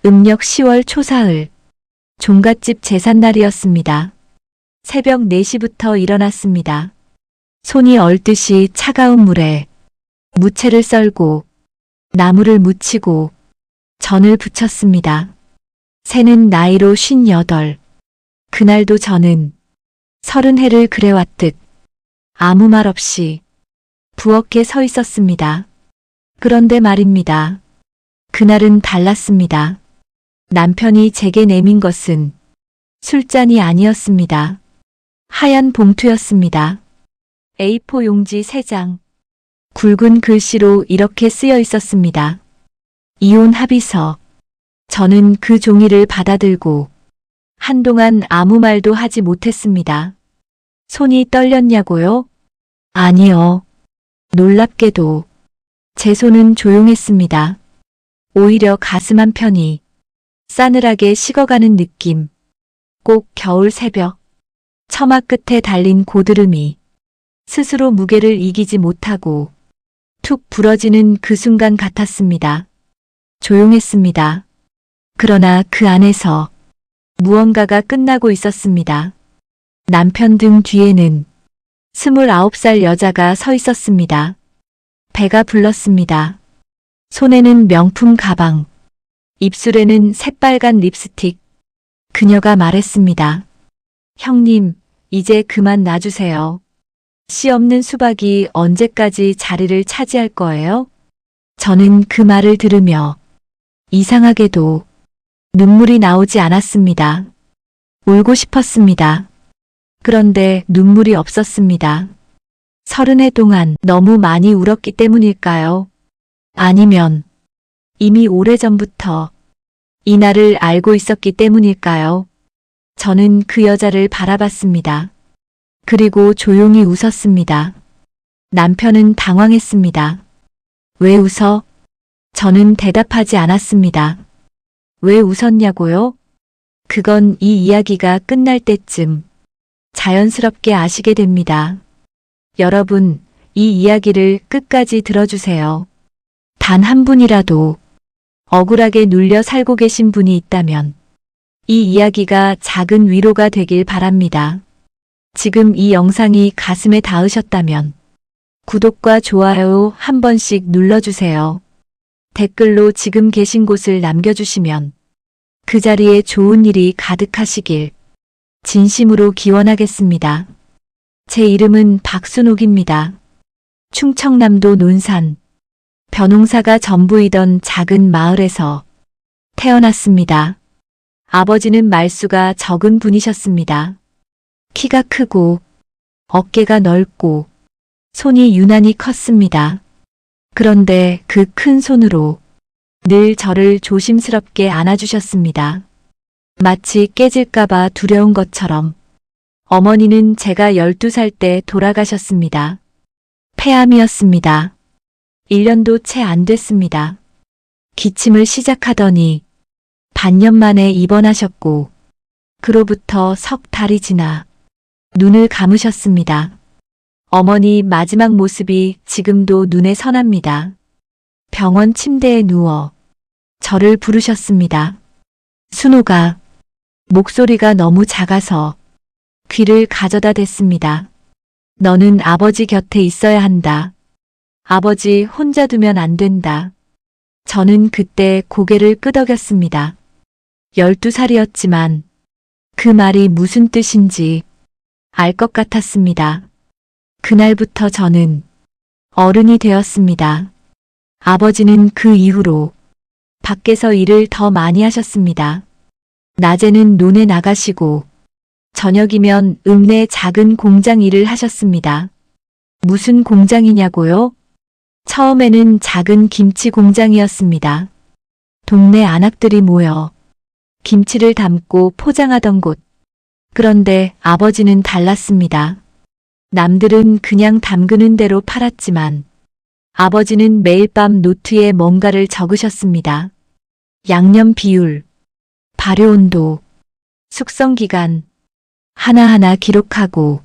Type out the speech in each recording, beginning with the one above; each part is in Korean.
음력 10월 초사흘, 종갓집 제삿날이었습니다. 새벽 4시부터 일어났습니다. 손이 얼듯이 차가운 물에 무채를 썰고 나무를 묻히고 전을 부쳤습니다. 새는 나이로 58. 그날도 저는 30해를 그래왔듯 아무 말 없이 부엌에 서 있었습니다. 그런데 말입니다. 그날은 달랐습니다. 남편이 제게 내민 것은 술잔이 아니었습니다. 하얀 봉투였습니다. A4 용지 3장. 굵은 글씨로 이렇게 쓰여 있었습니다. 이혼 합의서. 저는 그 종이를 받아들고 한동안 아무 말도 하지 못했습니다. 손이 떨렸냐고요? 아니요. 놀랍게도 제 손은 조용했습니다. 오히려 가슴 한편이 싸늘하게 식어가는 느낌. 꼭 겨울 새벽. 처마 끝에 달린 고드름이 스스로 무게를 이기지 못하고 툭 부러지는 그 순간 같았습니다. 조용했습니다. 그러나 그 안에서 무언가가 끝나고 있었습니다. 남편 등 뒤에는 29살 여자가 서 있었습니다. 배가 불렀습니다. 손에는 명품 가방, 입술에는 새빨간 립스틱. 그녀가 말했습니다. 형님, 이제 그만 놔주세요. 씨 없는 수박이 언제까지 자리를 차지할 거예요? 저는 그 말을 들으며 이상하게도 눈물이 나오지 않았습니다. 울고 싶었습니다. 그런데 눈물이 없었습니다. 30해 동안 너무 많이 울었기 때문일까요? 아니면 이미 오래전부터 이 날을 알고 있었기 때문일까요? 저는 그 여자를 바라봤습니다. 그리고 조용히 웃었습니다. 남편은 당황했습니다. 왜 웃어? 저는 대답하지 않았습니다. 왜 웃었냐고요? 그건 이 이야기가 끝날 때쯤 자연스럽게 아시게 됩니다. 여러분, 이 이야기를 끝까지 들어주세요. 단 한 분이라도 억울하게 눌려 살고 계신 분이 있다면 이 이야기가 작은 위로가 되길 바랍니다. 지금 이 영상이 가슴에 닿으셨다면 구독과 좋아요 한 번씩 눌러주세요. 댓글로 지금 계신 곳을 남겨주시면 그 자리에 좋은 일이 가득하시길 진심으로 기원하겠습니다. 제 이름은 박순옥입니다. 충청남도 논산, 벼농사가 전부이던 작은 마을에서 태어났습니다. 아버지는 말수가 적은 분이셨습니다. 키가 크고 어깨가 넓고 손이 유난히 컸습니다. 그런데 그 큰 손으로 늘 저를 조심스럽게 안아주셨습니다. 마치 깨질까봐 두려운 것처럼. 어머니는 제가 12살 때 돌아가셨습니다. 폐암이었습니다. 1년도 채 안 됐습니다. 기침을 시작하더니 반년 만에 입원하셨고 그로부터 석 달이 지나 눈을 감으셨습니다. 어머니 마지막 모습이 지금도 눈에 선합니다. 병원 침대에 누워 저를 부르셨습니다. 순옥아. 목소리가 너무 작아서 귀를 가져다 댔습니다. 너는 아버지 곁에 있어야 한다. 아버지 혼자 두면 안 된다. 저는 그때 고개를 끄덕였습니다. 12살이었지만 그 말이 무슨 뜻인지 알 것 같았습니다. 그날부터 저는 어른이 되었습니다. 아버지는 그 이후로 밖에서 일을 더 많이 하셨습니다. 낮에는 논에 나가시고 저녁이면 읍내 작은 공장 일을 하셨습니다. 무슨 공장이냐고요? 처음에는 작은 김치 공장이었습니다. 동네 아낙들이 모여 김치를 담고 포장하던 곳. 그런데 아버지는 달랐습니다. 남들은 그냥 담그는 대로 팔았지만 아버지는 매일 밤 노트에 뭔가를 적으셨습니다. 양념 비율, 발효 온도, 숙성 기간, 하나하나 기록하고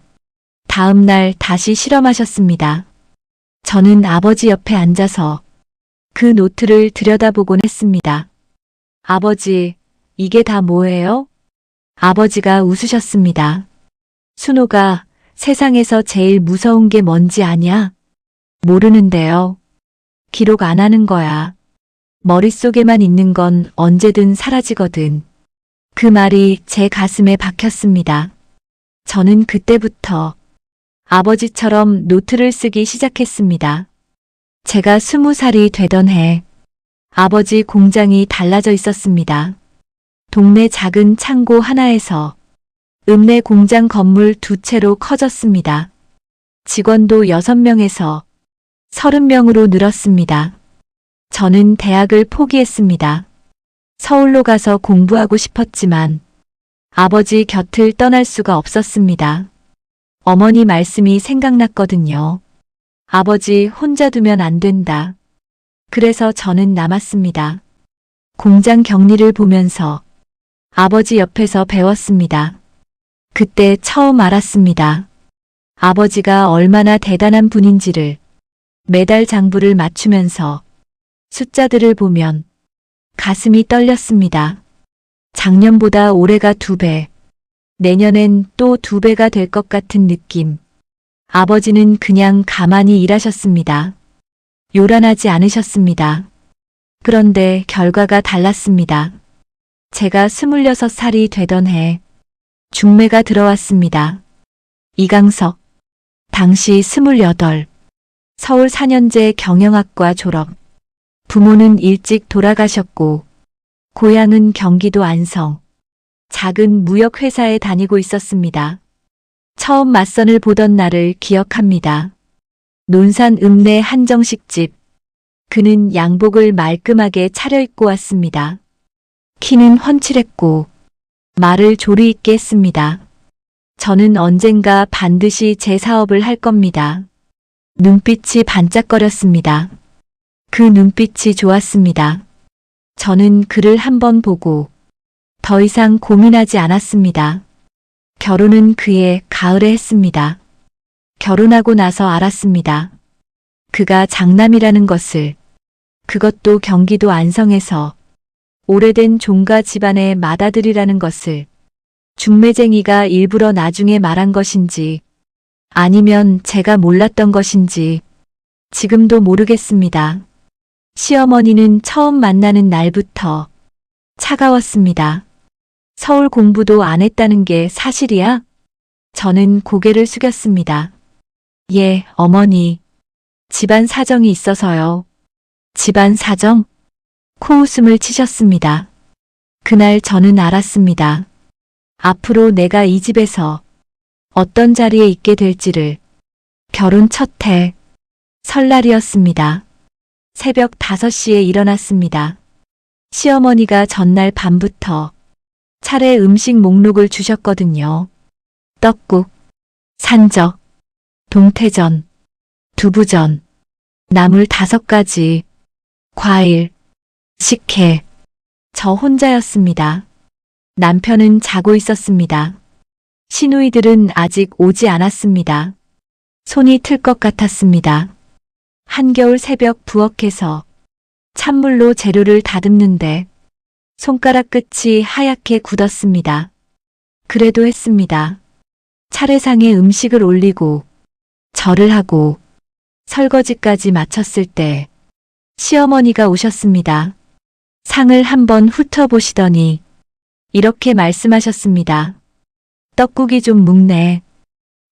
다음 날 다시 실험하셨습니다. 저는 아버지 옆에 앉아서 그 노트를 들여다보곤 했습니다. 아버지, 이게 다 뭐예요? 아버지가 웃으셨습니다. 순호가 세상에서 제일 무서운 게 뭔지 아냐? 모르는데요. 기록 안 하는 거야. 머릿속에만 있는 건 언제든 사라지거든. 그 말이 제 가슴에 박혔습니다. 저는 그때부터 아버지처럼 노트를 쓰기 시작했습니다. 제가 20살이 되던 해 아버지 공장이 달라져 있었습니다. 동네 작은 창고 하나에서 읍내 공장 건물 2채로 커졌습니다. 직원도 6명에서 30명으로 늘었습니다. 저는 대학을 포기했습니다. 서울로 가서 공부하고 싶었지만 아버지 곁을 떠날 수가 없었습니다. 어머니 말씀이 생각났거든요. 아버지 혼자 두면 안 된다. 그래서 저는 남았습니다. 공장 격리를 보면서 아버지 옆에서 배웠습니다. 그때 처음 알았습니다. 아버지가 얼마나 대단한 분인지를. 매달 장부를 맞추면서 숫자들을 보면 가슴이 떨렸습니다. 작년보다 올해가 2배, 내년엔 또 2배가 될 것 같은 느낌. 아버지는 그냥 가만히 일하셨습니다. 요란하지 않으셨습니다. 그런데 결과가 달랐습니다. 제가 26살이 되던 해 중매가 들어왔습니다. 이강석, 당시 28, 서울 4년제 경영학과 졸업. 부모는 일찍 돌아가셨고 고향은 경기도 안성, 작은 무역회사에 다니고 있었습니다. 처음 맞선을 보던 날을 기억합니다. 논산 읍내 한정식집. 그는 양복을 말끔하게 차려입고 왔습니다. 키는 훤칠했고 말을 조리 있게 했습니다. 저는 언젠가 반드시 제 사업을 할 겁니다. 눈빛이 반짝거렸습니다. 그 눈빛이 좋았습니다. 저는 그를 한번 보고 더 이상 고민하지 않았습니다. 결혼은 그해 가을에 했습니다. 결혼하고 나서 알았습니다. 그가 장남이라는 것을. 그것도 경기도 안성에서 오래된 종가 집안의 맏아들이라는 것을. 중매쟁이가 일부러 나중에 말한 것인지 아니면 제가 몰랐던 것인지 지금도 모르겠습니다. 시어머니는 처음 만나는 날부터 차가웠습니다. 서울 공부도 안 했다는 게 사실이야? 저는 고개를 숙였습니다. 예, 어머니. 집안 사정이 있어서요. 집안 사정? 코웃음을 치셨습니다. 그날 저는 알았습니다. 앞으로 내가 이 집에서 어떤 자리에 있게 될지를. 결혼 첫 해, 설날이었습니다. 새벽 5시에 일어났습니다. 시어머니가 전날 밤부터 차례 음식 목록을 주셨거든요. 떡국, 산적, 동태전, 두부전, 나물 5가지, 과일, 식혜. 저 혼자였습니다. 남편은 자고 있었습니다. 시누이들은 아직 오지 않았습니다. 손이 틀 것 같았습니다. 한겨울 새벽 부엌에서 찬물로 재료를 다듬는데 손가락 끝이 하얗게 굳었습니다. 그래도 했습니다. 차례상에 음식을 올리고 절을 하고 설거지까지 마쳤을 때 시어머니가 오셨습니다. 상을 한번 훑어보시더니 이렇게 말씀하셨습니다. 떡국이 좀 묵네.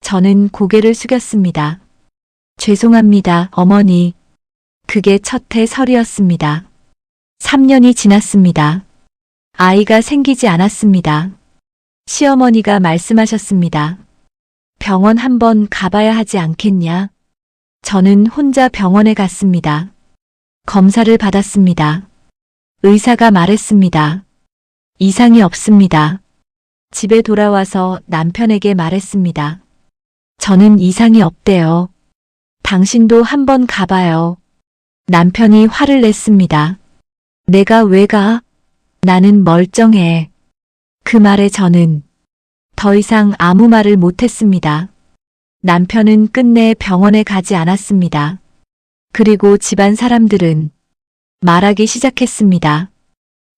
저는 고개를 숙였습니다. 죄송합니다, 어머니. 그게 첫 해 설이었습니다. 3년이 지났습니다. 아이가 생기지 않았습니다. 시어머니가 말씀하셨습니다. 병원 한번 가봐야 하지 않겠냐? 저는 혼자 병원에 갔습니다. 검사를 받았습니다. 의사가 말했습니다. 이상이 없습니다. 집에 돌아와서 남편에게 말했습니다. 저는 이상이 없대요. 당신도 한번 가봐요. 남편이 화를 냈습니다. 내가 왜 가? 나는 멀쩡해. 그 말에 저는 더 이상 아무 말을 못했습니다. 남편은 끝내 병원에 가지 않았습니다. 그리고 집안 사람들은 말하기 시작했습니다.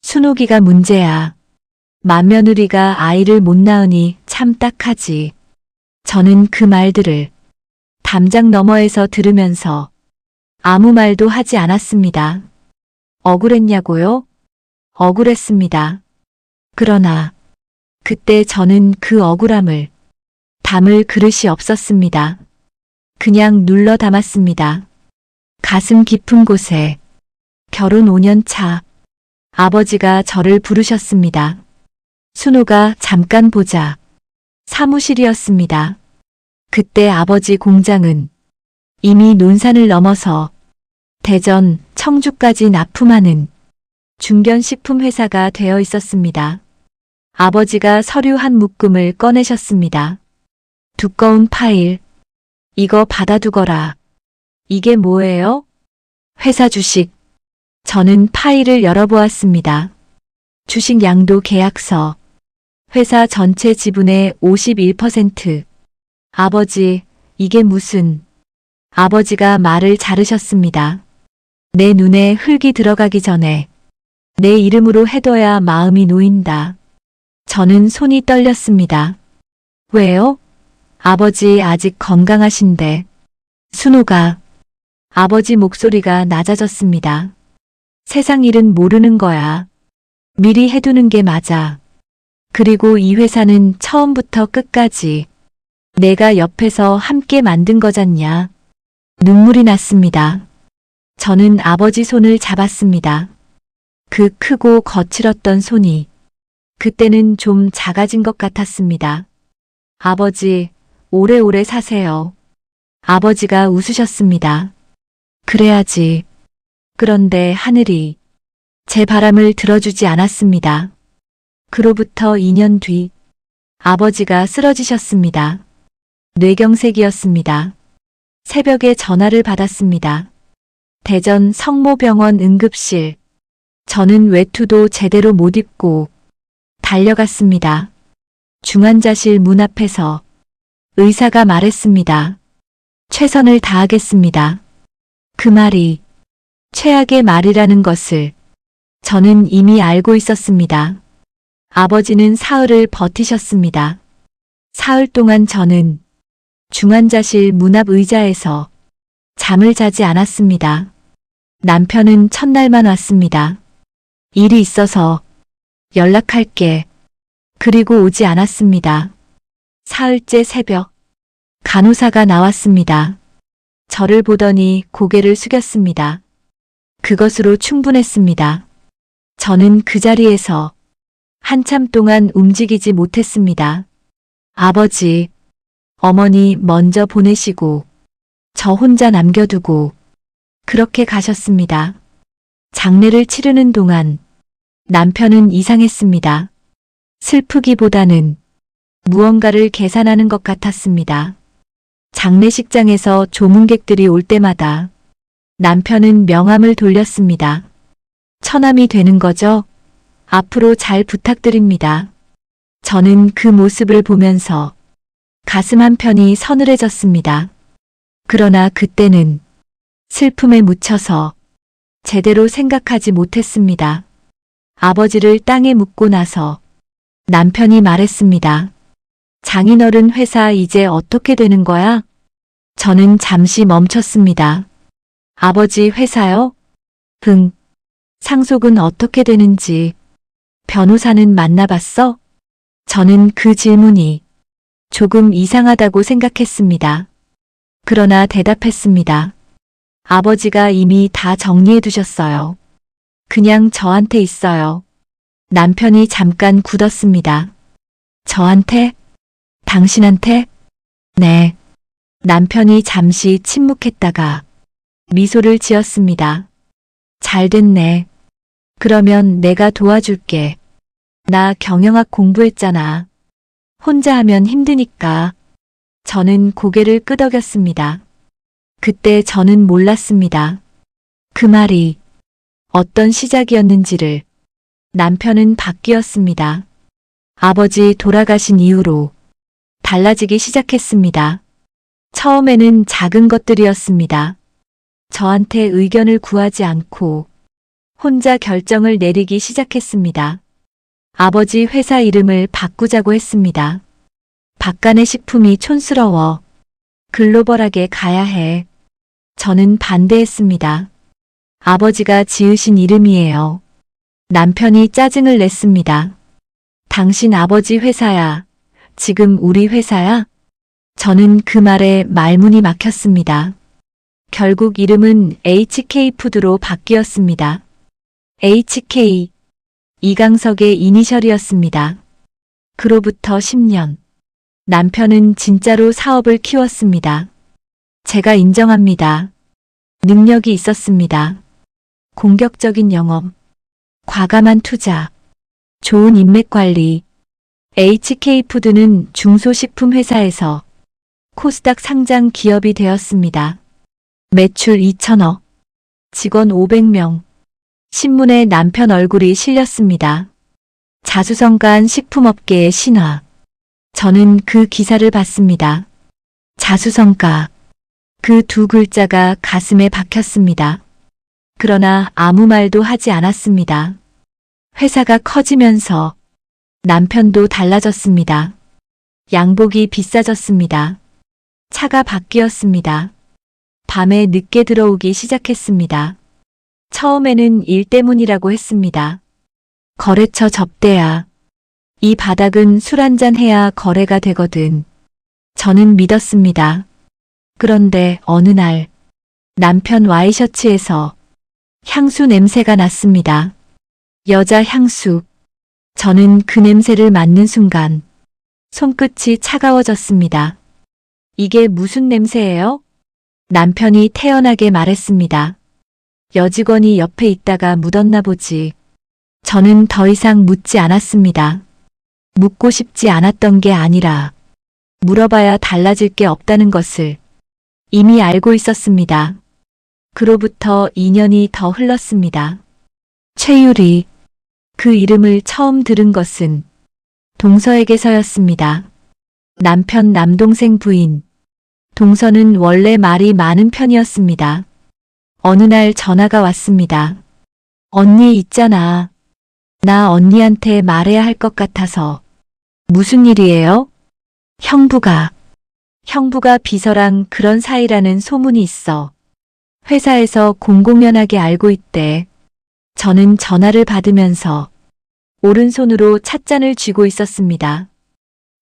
순옥이가 문제야. 맏며느리가 아이를 못 낳으니 참 딱하지. 저는 그 말들을 담장 너머에서 들으면서 아무 말도 하지 않았습니다. 억울했냐고요? 억울했습니다. 그러나 그때 저는 그 억울함을 담을 그릇이 없었습니다. 그냥 눌러 담았습니다. 가슴 깊은 곳에 결혼 5년 차 아버지가 저를 부르셨습니다. 순호가 잠깐 보자. 사무실이었습니다. 그때 아버지 공장은 이미 논산을 넘어서 대전, 청주까지 납품하는 중견식품회사가 되어 있었습니다. 아버지가 서류 한 묶음을 꺼내셨습니다. 두꺼운 파일. 이거 받아두거라. 이게 뭐예요? 회사 주식. 저는 파일을 열어보았습니다. 주식 양도 계약서. 회사 전체 지분의 51%. 아버지, 이게 무슨... 아버지가 말을 자르셨습니다. 내 눈에 흙이 들어가기 전에 내 이름으로 해둬야 마음이 놓인다. 저는 손이 떨렸습니다. 왜요? 아버지 아직 건강하신데. 순호가. 아버지 목소리가 낮아졌습니다. 세상 일은 모르는 거야. 미리 해두는 게 맞아. 그리고 이 회사는 처음부터 끝까지 내가 옆에서 함께 만든 거잖냐. 눈물이 났습니다. 저는 아버지 손을 잡았습니다. 그 크고 거칠었던 손이 그때는 좀 작아진 것 같았습니다. 아버지, 오래오래 사세요. 아버지가 웃으셨습니다. 그래야지. 그런데 하늘이 제 바람을 들어주지 않았습니다. 그로부터 2년 뒤 아버지가 쓰러지셨습니다. 뇌경색이었습니다. 새벽에 전화를 받았습니다. 대전 성모병원 응급실. 저는 외투도 제대로 못 입고 달려갔습니다. 중환자실 문 앞에서 의사가 말했습니다. 최선을 다하겠습니다. 그 말이 최악의 말이라는 것을 저는 이미 알고 있었습니다. 아버지는 사흘을 버티셨습니다. 사흘 동안 저는 중환자실 문 앞 의자에서 잠을 자지 않았습니다. 남편은 첫날만 왔습니다. 일이 있어서 연락할게. 그리고 오지 않았습니다. 사흘째 새벽 간호사가 나왔습니다. 저를 보더니 고개를 숙였습니다. 그것으로 충분했습니다. 저는 그 자리에서 한참 동안 움직이지 못했습니다. 아버지, 어머니 먼저 보내시고 저 혼자 남겨두고 그렇게 가셨습니다. 장례를 치르는 동안 남편은 이상했습니다. 슬프기보다는 무언가를 계산하는 것 같았습니다. 장례식장에서 조문객들이 올 때마다 남편은 명함을 돌렸습니다. 처남이 되는 거죠? 앞으로 잘 부탁드립니다. 저는 그 모습을 보면서 가슴 한편이 서늘해졌습니다. 그러나 그때는 슬픔에 묻혀서 제대로 생각하지 못했습니다. 아버지를 땅에 묻고 나서 남편이 말했습니다. 장인어른 회사 이제 어떻게 되는 거야? 저는 잠시 멈췄습니다. 아버지 회사요? 응. 상속은 어떻게 되는지 변호사는 만나봤어? 저는 그 질문이 조금 이상하다고 생각했습니다. 그러나 대답했습니다. 아버지가 이미 다 정리해 두셨어요. 그냥 저한테 있어요. 남편이 잠깐 굳었습니다. 저한테? 당신한테? 네. 남편이 잠시 침묵했다가 미소를 지었습니다. 잘 됐네. 그러면 내가 도와줄게. 나 경영학 공부했잖아. 혼자 하면 힘드니까. 저는 고개를 끄덕였습니다. 그때 저는 몰랐습니다. 그 말이 어떤 시작이었는지를. 남편은 바뀌었습니다. 아버지 돌아가신 이후로 달라지기 시작했습니다. 처음에는 작은 것들이었습니다. 저한테 의견을 구하지 않고 혼자 결정을 내리기 시작했습니다. 아버지 회사 이름을 바꾸자고 했습니다. 박간의 식품이 촌스러워. 글로벌하게 가야 해. 저는 반대했습니다. 아버지가 지으신 이름이에요. 남편이 짜증을 냈습니다. 당신 아버지 회사야. 지금 우리 회사야? 저는 그 말에 말문이 막혔습니다. 결국 이름은 HK푸드로 바뀌었습니다. HK. 이강석의 이니셜이었습니다. 그로부터 10년. 남편은 진짜로 사업을 키웠습니다. 제가 인정합니다. 능력이 있었습니다. 공격적인 영업, 과감한 투자, 좋은 인맥 관리. HK푸드는 중소식품 회사에서 코스닥 상장 기업이 되었습니다. 매출 2천억, 직원 500명, 신문에 남편 얼굴이 실렸습니다. 자수성가한 식품업계의 신화. 저는 그 기사를 봤습니다. 자수성가. 그 두 글자가 가슴에 박혔습니다. 그러나 아무 말도 하지 않았습니다. 회사가 커지면서 남편도 달라졌습니다. 양복이 비싸졌습니다. 차가 바뀌었습니다. 밤에 늦게 들어오기 시작했습니다. 처음에는 일 때문이라고 했습니다. 거래처 접대야. 이 바닥은 술 한잔 해야 거래가 되거든. 저는 믿었습니다. 그런데 어느 날 남편 와이셔츠에서 향수 냄새가 났습니다. 여자 향수. 저는 그 냄새를 맡는 순간 손끝이 차가워졌습니다. 이게 무슨 냄새예요? 남편이 태연하게 말했습니다. 여직원이 옆에 있다가 묻었나 보지. 저는 더 이상 묻지 않았습니다. 묻고 싶지 않았던 게 아니라 물어봐야 달라질 게 없다는 것을 이미 알고 있었습니다. 그로부터 2년이 더 흘렀습니다. 최유리. 그 이름을 처음 들은 것은 동서에게서였습니다. 남편 남동생 부인. 동서는 원래 말이 많은 편이었습니다. 어느 날 전화가 왔습니다. 언니 있잖아. 나 언니한테 말해야 할 것 같아서. 무슨 일이에요? 형부가 비서랑 그런 사이라는 소문이 있어. 회사에서 공공연하게 알고 있대. 저는 전화를 받으면서 오른손으로 찻잔을 쥐고 있었습니다.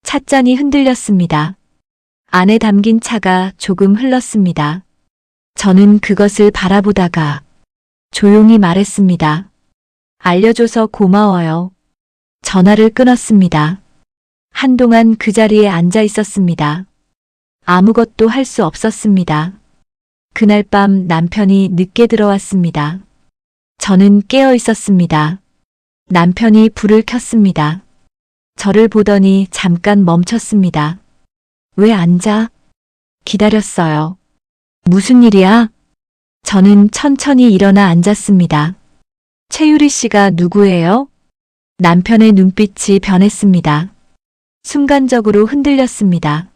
찻잔이 흔들렸습니다. 안에 담긴 차가 조금 흘렀습니다. 저는 그것을 바라보다가 조용히 말했습니다. 알려줘서 고마워요. 전화를 끊었습니다. 한동안 그 자리에 앉아 있었습니다. 아무것도 할 수 없었습니다. 그날 밤 남편이 늦게 들어왔습니다. 저는 깨어 있었습니다. 남편이 불을 켰습니다. 저를 보더니 잠깐 멈췄습니다. 왜 앉아? 기다렸어요. 무슨 일이야? 저는 천천히 일어나 앉았습니다. 최유리 씨가 누구예요? 남편의 눈빛이 변했습니다. 순간적으로 흔들렸습니다.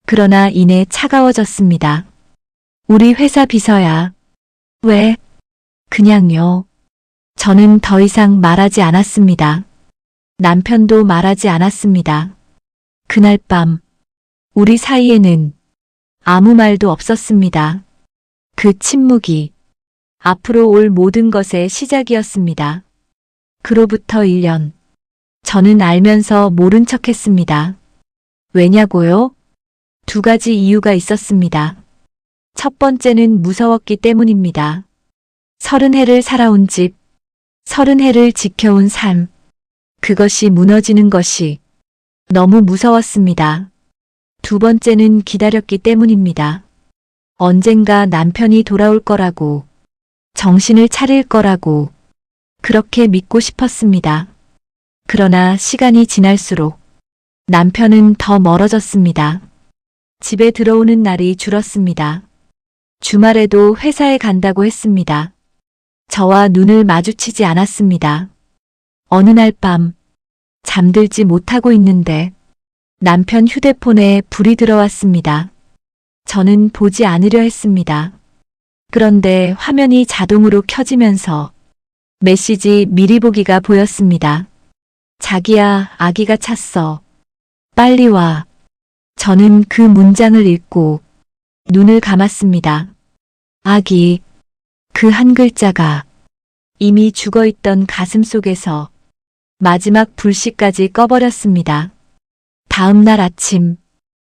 그러나 이내 차가워졌습니다. 우리 회사 비서야. 왜? 그냥요. 저는 더 이상 말하지 않았습니다. 남편도 말하지 않았습니다. 그날 밤 우리 사이에는 아무 말도 없었습니다. 그 침묵이 앞으로 올 모든 것의 시작이었습니다. 그로부터 1년. 저는 알면서 모른 척했습니다. 왜냐고요? 두 가지 이유가 있었습니다. 첫 번째는 무서웠기 때문입니다. 30해를 살아온 집, 30해를 지켜온 삶, 그것이 무너지는 것이 너무 무서웠습니다. 두 번째는 기다렸기 때문입니다. 언젠가 남편이 돌아올 거라고, 정신을 차릴 거라고, 그렇게 믿고 싶었습니다. 그러나 시간이 지날수록 남편은 더 멀어졌습니다. 집에 들어오는 날이 줄었습니다. 주말에도 회사에 간다고 했습니다. 저와 눈을 마주치지 않았습니다. 어느 날 밤, 잠들지 못하고 있는데 남편 휴대폰에 불이 들어왔습니다. 저는 보지 않으려 했습니다. 그런데 화면이 자동으로 켜지면서 메시지 미리 보기가 보였습니다. 자기야, 아기가 찼어. 빨리 와. 저는 그 문장을 읽고 눈을 감았습니다. 아기, 그 한 글자가 이미 죽어있던 가슴 속에서 마지막 불씨까지 꺼버렸습니다. 다음 날 아침,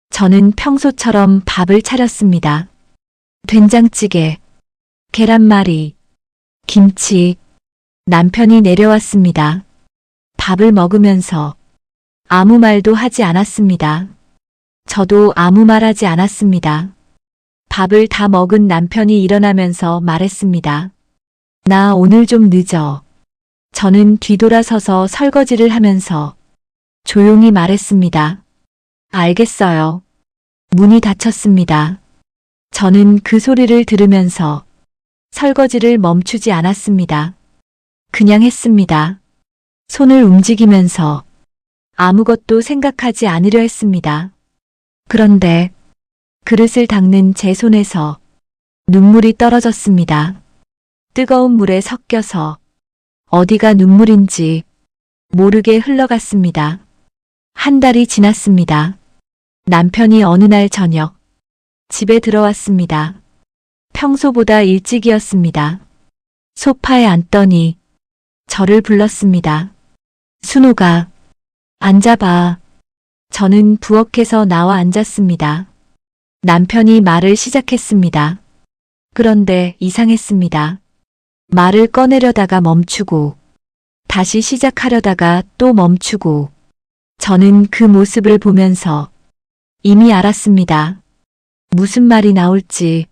저는 평소처럼 밥을 차렸습니다. 된장찌개, 계란말이, 김치, 남편이 내려왔습니다. 밥을 먹으면서 아무 말도 하지 않았습니다. 저도 아무 말 하지 않았습니다. 밥을 다 먹은 남편이 일어나면서 말했습니다. 나 오늘 좀 늦어. 저는 뒤돌아서서 설거지를 하면서 조용히 말했습니다. 알겠어요. 문이 닫혔습니다. 저는 그 소리를 들으면서 설거지를 멈추지 않았습니다. 그냥 했습니다. 손을 움직이면서 아무것도 생각하지 않으려 했습니다. 그런데 그릇을 닦는 제 손에서 눈물이 떨어졌습니다. 뜨거운 물에 섞여서 어디가 눈물인지 모르게 흘러갔습니다. 한 달이 지났습니다. 남편이 어느 날 저녁 집에 들어왔습니다. 평소보다 일찍이었습니다. 소파에 앉더니 저를 불렀습니다. 순호가, 앉아봐. 저는 부엌에서 나와 앉았습니다. 남편이 말을 시작했습니다. 그런데 이상했습니다. 말을 꺼내려다가 멈추고, 다시 시작하려다가 또 멈추고, 저는 그 모습을 보면서 이미 알았습니다. 무슨 말이 나올지.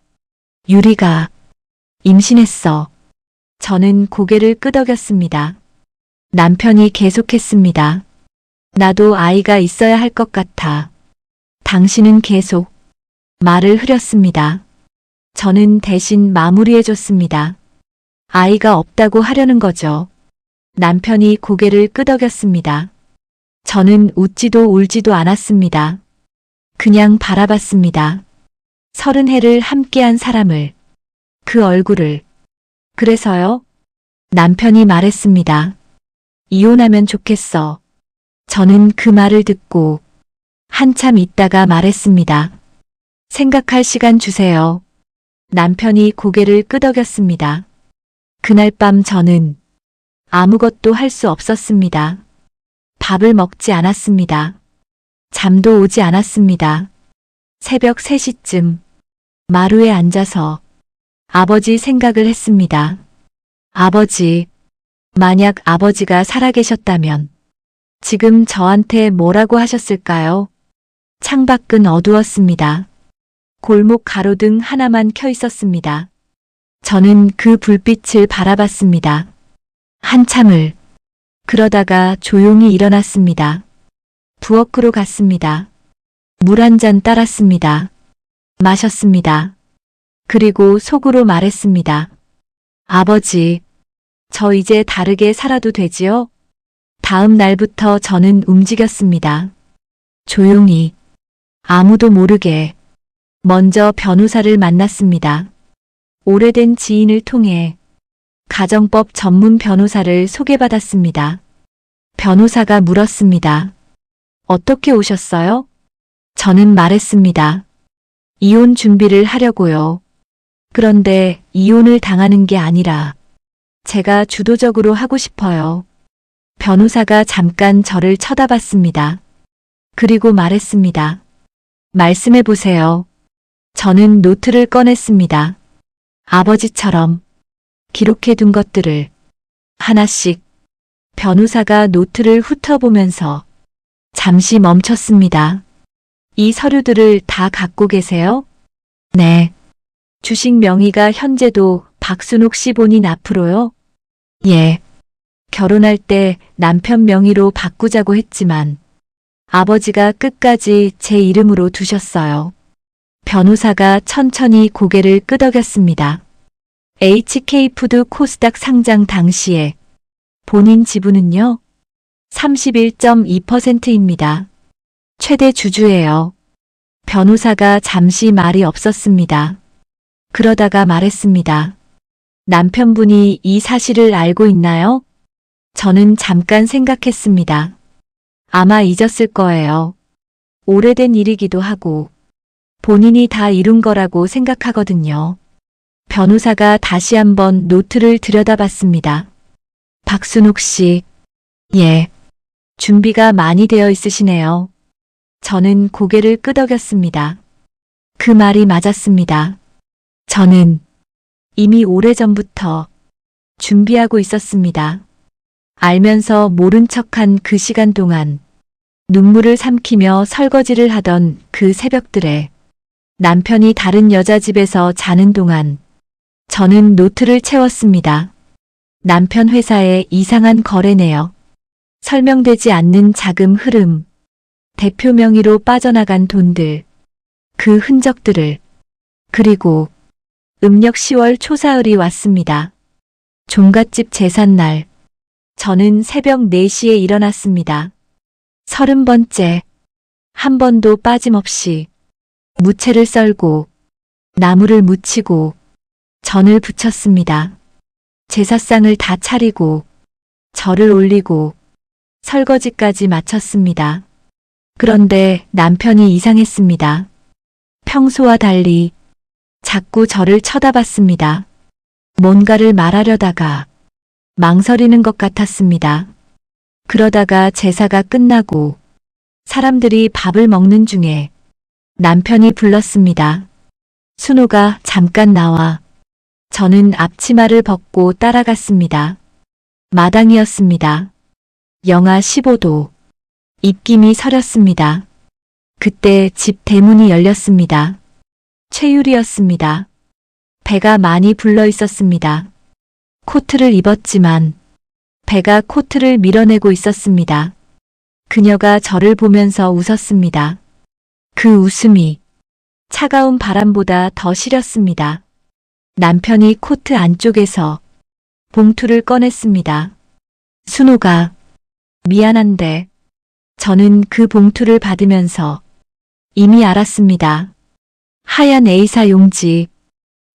유리가 임신했어. 저는 고개를 끄덕였습니다. 남편이 계속했습니다. 나도 아이가 있어야 할 것 같아. 당신은 계속 말을 흐렸습니다. 저는 대신 마무리해줬습니다. 아이가 없다고 하려는 거죠. 남편이 고개를 끄덕였습니다. 저는 웃지도 울지도 않았습니다. 그냥 바라봤습니다. 30해를 함께한 사람을, 그 얼굴을. 그래서요? 남편이 말했습니다. 이혼하면 좋겠어. 저는 그 말을 듣고 한참 있다가 말했습니다. 생각할 시간 주세요. 남편이 고개를 끄덕였습니다. 그날 밤 저는 아무것도 할 수 없었습니다. 밥을 먹지 않았습니다. 잠도 오지 않았습니다. 새벽 3시쯤 마루에 앉아서 아버지 생각을 했습니다. 아버지, 만약 아버지가 살아계셨다면 지금 저한테 뭐라고 하셨을까요? 창밖은 어두웠습니다. 골목 가로등 하나만 켜 있었습니다. 저는 그 불빛을 바라봤습니다. 한참을. 그러다가 조용히 일어났습니다. 부엌으로 갔습니다. 물 한 잔 따랐습니다. 마셨습니다. 그리고 속으로 말했습니다. 아버지, 저 이제 다르게 살아도 되지요? 다음 날부터 저는 움직였습니다. 조용히, 아무도 모르게 먼저 변호사를 만났습니다. 오래된 지인을 통해 가정법 전문 변호사를 소개받았습니다. 변호사가 물었습니다. 어떻게 오셨어요? 저는 말했습니다. 이혼 준비를 하려고요. 그런데 이혼을 당하는 게 아니라 제가 주도적으로 하고 싶어요. 변호사가 잠깐 저를 쳐다봤습니다. 그리고 말했습니다. 말씀해 보세요. 저는 노트를 꺼냈습니다. 아버지처럼 기록해 둔 것들을 하나씩. 변호사가 노트를 훑어보면서 잠시 멈췄습니다. 이 서류들을 다 갖고 계세요? 네. 주식 명의가 현재도 박순옥 씨 본인 앞으로요? 예. 결혼할 때 남편 명의로 바꾸자고 했지만 아버지가 끝까지 제 이름으로 두셨어요. 변호사가 천천히 고개를 끄덕였습니다. HK푸드 코스닥 상장 당시에 본인 지분은요? 31.2%입니다. 최대 주주예요. 변호사가 잠시 말이 없었습니다. 그러다가 말했습니다. 남편분이 이 사실을 알고 있나요? 저는 잠깐 생각했습니다. 아마 잊었을 거예요. 오래된 일이기도 하고 본인이 다 이룬 거라고 생각하거든요. 변호사가 다시 한번 노트를 들여다봤습니다. 박순옥 씨, 예, 준비가 많이 되어 있으시네요. 저는 고개를 끄덕였습니다. 그 말이 맞았습니다. 저는 이미 오래전부터 준비하고 있었습니다. 알면서 모른 척한 그 시간 동안 눈물을 삼키며 설거지를 하던 그 새벽들에 남편이 다른 여자 집에서 자는 동안 저는 노트를 채웠습니다. 남편 회사의 이상한 거래 내역, 설명되지 않는 자금 흐름, 대표 명의로 빠져나간 돈들, 그 흔적들을, 그리고 음력 10월 초사흘이 왔습니다. 종갓집 제삿날, 저는 새벽 4시에 일어났습니다. 30번째, 한 번도 빠짐없이 무채를 썰고 나무를 묻히고 전을 부쳤습니다. 제사상을 다 차리고 절을 올리고 설거지까지 마쳤습니다. 그런데 남편이 이상했습니다. 평소와 달리 자꾸 저를 쳐다봤습니다. 뭔가를 말하려다가 망설이는 것 같았습니다. 그러다가 제사가 끝나고 사람들이 밥을 먹는 중에 남편이 불렀습니다. 순호가 잠깐 나와. 저는 앞치마를 벗고 따라갔습니다. 마당이었습니다. 영하 15도. 입김이 서렸습니다. 그때 집 대문이 열렸습니다. 최유리였습니다. 배가 많이 불러 있었습니다. 코트를 입었지만 배가 코트를 밀어내고 있었습니다. 그녀가 저를 보면서 웃었습니다. 그 웃음이 차가운 바람보다 더 시렸습니다. 남편이 코트 안쪽에서 봉투를 꺼냈습니다. 순호가 미안한데 저는 그 봉투를 받으면서 이미 알았습니다. 하얀 A사 용지,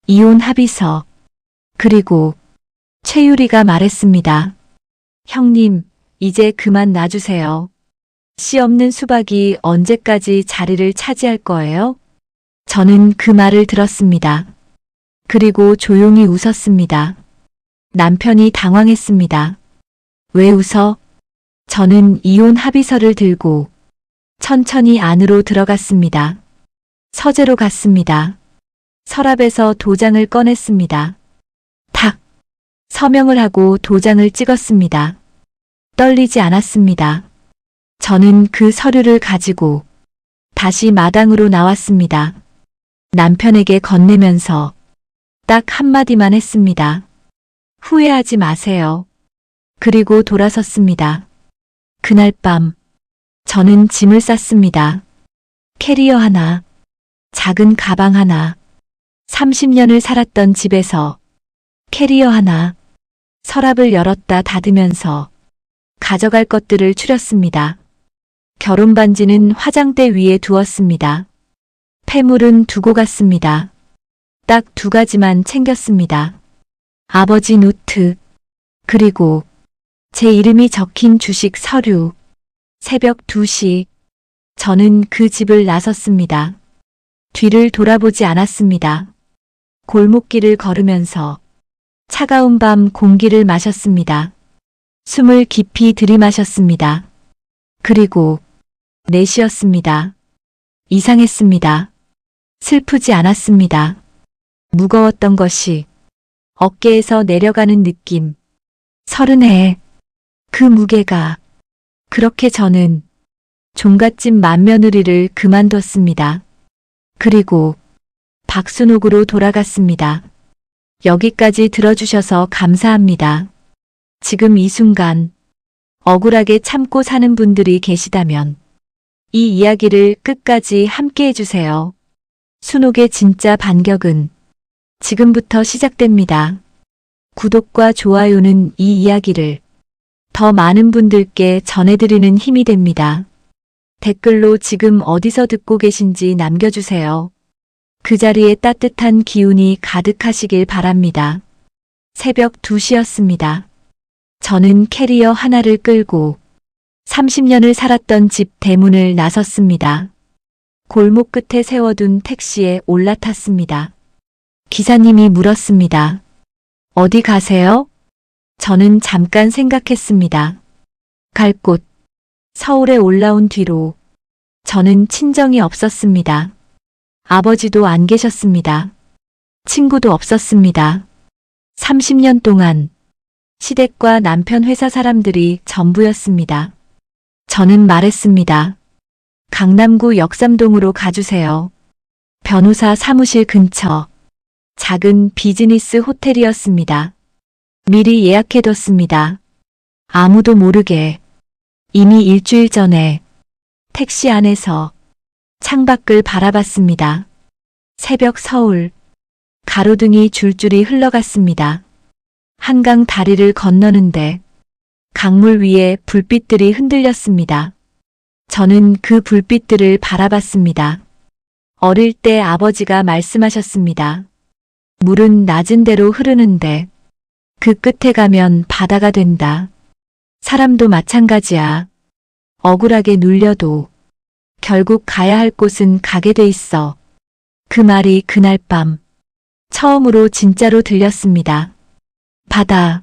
이혼 합의서, 그리고 최유리가 말했습니다. 형님, 이제 그만 놔주세요. 씨 없는 수박이 언제까지 자리를 차지할 거예요? 저는 그 말을 들었습니다. 그리고 조용히 웃었습니다. 남편이 당황했습니다. 왜 웃어? 저는 이혼 합의서를 들고 천천히 안으로 들어갔습니다. 서재로 갔습니다. 서랍에서 도장을 꺼냈습니다. 탁! 서명을 하고 도장을 찍었습니다. 떨리지 않았습니다. 저는 그 서류를 가지고 다시 마당으로 나왔습니다. 남편에게 건네면서 딱 한마디만 했습니다. 후회하지 마세요. 그리고 돌아섰습니다. 그날 밤 저는 짐을 쌌습니다. 캐리어 하나, 작은 가방 하나, 30년을 살았던 집에서 캐리어 하나, 서랍을 열었다 닫으면서 가져갈 것들을 추렸습니다. 결혼 반지는 화장대 위에 두었습니다. 폐물은 두고 갔습니다. 딱 2가지만 챙겼습니다. 아버지 노트, 그리고 제 이름이 적힌 주식 서류. 새벽 2시, 저는 그 집을 나섰습니다. 뒤를 돌아보지 않았습니다. 골목길을 걸으면서 차가운 밤 공기를 마셨습니다. 숨을 깊이 들이마셨습니다. 그리고 내쉬었습니다. 이상했습니다. 슬프지 않았습니다. 무거웠던 것이 어깨에서 내려가는 느낌. 30해. 그 무게가. 그렇게 저는 종갓집 맏며느리를 그만뒀습니다. 그리고 박순옥으로 돌아갔습니다. 여기까지 들어주셔서 감사합니다. 지금 이 순간 억울하게 참고 사는 분들이 계시다면 이 이야기를 끝까지 함께 해주세요. 순옥의 진짜 반격은 지금부터 시작됩니다. 구독과 좋아요는 이 이야기를 더 많은 분들께 전해드리는 힘이 됩니다. 댓글로 지금 어디서 듣고 계신지 남겨주세요. 그 자리에 따뜻한 기운이 가득하시길 바랍니다. 새벽 2시였습니다. 저는 캐리어 하나를 끌고 30년을 살았던 집 대문을 나섰습니다. 골목 끝에 세워둔 택시에 올라탔습니다. 기사님이 물었습니다. 어디 가세요? 저는 잠깐 생각했습니다. 갈 곳. 서울에 올라온 뒤로 저는 친정이 없었습니다. 아버지도 안 계셨습니다. 친구도 없었습니다. 30년 동안 시댁과 남편 회사 사람들이 전부였습니다. 저는 말했습니다. 강남구 역삼동으로 가주세요. 변호사 사무실 근처 작은 비즈니스 호텔이었습니다. 미리 예약해뒀습니다. 아무도 모르게 이미 일주일 전에 택시 안에서 창밖을 바라봤습니다. 새벽 서울, 가로등이 줄줄이 흘러갔습니다. 한강 다리를 건너는데 강물 위에 불빛들이 흔들렸습니다. 저는 그 불빛들을 바라봤습니다. 어릴 때 아버지가 말씀하셨습니다. 물은 낮은 데로 흐르는데 그 끝에 가면 바다가 된다. 사람도 마찬가지야. 억울하게 눌려도 결국 가야 할 곳은 가게 돼 있어. 그 말이 그날 밤 처음으로 진짜로 들렸습니다. 바다.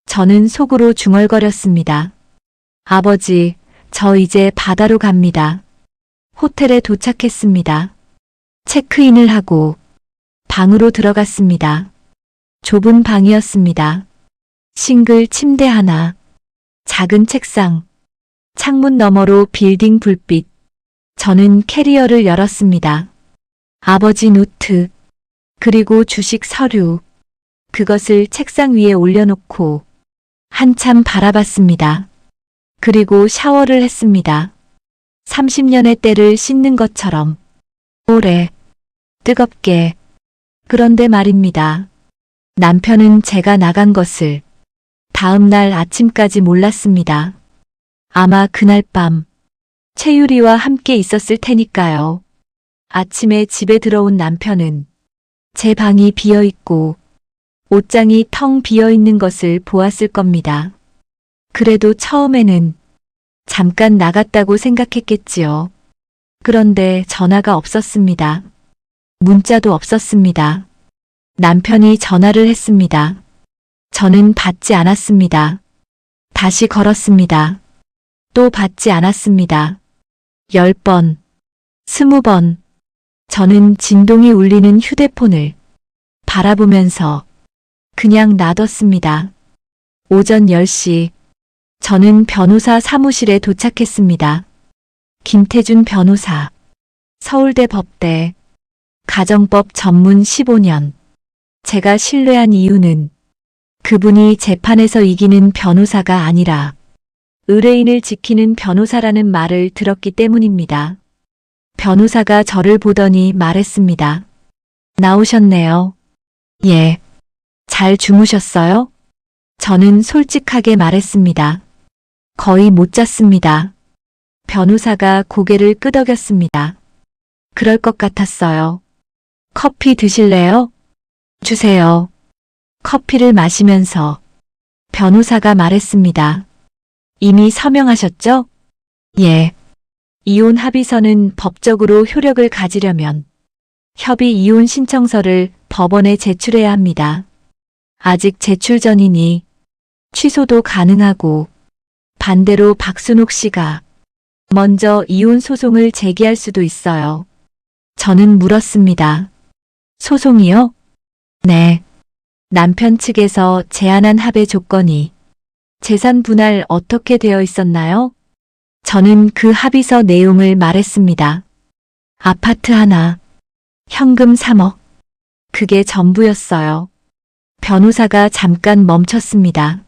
저는 속으로 중얼거렸습니다. 아버지, 저 이제 바다로 갑니다. 호텔에 도착했습니다. 체크인을 하고 방으로 들어갔습니다. 좁은 방이었습니다. 싱글 침대 하나, 작은 책상, 창문 너머로 빌딩 불빛. 저는 캐리어를 열었습니다. 아버지 노트, 그리고 주식 서류. 그것을 책상 위에 올려놓고 한참 바라봤습니다. 그리고 샤워를 했습니다. 30년의 때를 씻는 것처럼 오래, 뜨겁게. 그런데 말입니다. 남편은 제가 나간 것을 다음 날 아침까지 몰랐습니다. 아마 그날 밤 최유리와 함께 있었을 테니까요. 아침에 집에 들어온 남편은 제 방이 비어 있고 옷장이 텅 비어 있는 것을 보았을 겁니다. 그래도 처음에는 잠깐 나갔다고 생각했겠지요. 그런데 전화가 없었습니다. 문자도 없었습니다. 남편이 전화를 했습니다. 저는 받지 않았습니다. 다시 걸었습니다. 또 받지 않았습니다. 10번, 20번. 저는 진동이 울리는 휴대폰을 바라보면서 그냥 놔뒀습니다. 오전 10시, 저는 변호사 사무실에 도착했습니다. 김태준 변호사, 서울대 법대, 가정법 전문 15년. 제가 신뢰한 이유는 그분이 재판에서 이기는 변호사가 아니라 의뢰인을 지키는 변호사라는 말을 들었기 때문입니다. 변호사가 저를 보더니 말했습니다. 나오셨네요. 예. 잘 주무셨어요? 저는 솔직하게 말했습니다. 거의 못 잤습니다. 변호사가 고개를 끄덕였습니다. 그럴 것 같았어요. 커피 드실래요? 주세요. 커피를 마시면서 변호사가 말했습니다. 이미 서명하셨죠? 예. 이혼 합의서는 법적으로 효력을 가지려면 협의 이혼 신청서를 법원에 제출해야 합니다. 아직 제출 전이니 취소도 가능하고 반대로 박순옥 씨가 먼저 이혼 소송을 제기할 수도 있어요. 저는 물었습니다. 소송이요? 네. 남편 측에서 제안한 합의 조건이 재산 분할 어떻게 되어 있었나요? 저는 그 합의서 내용을 말했습니다. 아파트 하나, 현금 3억. 그게 전부였어요. 변호사가 잠깐 멈췄습니다.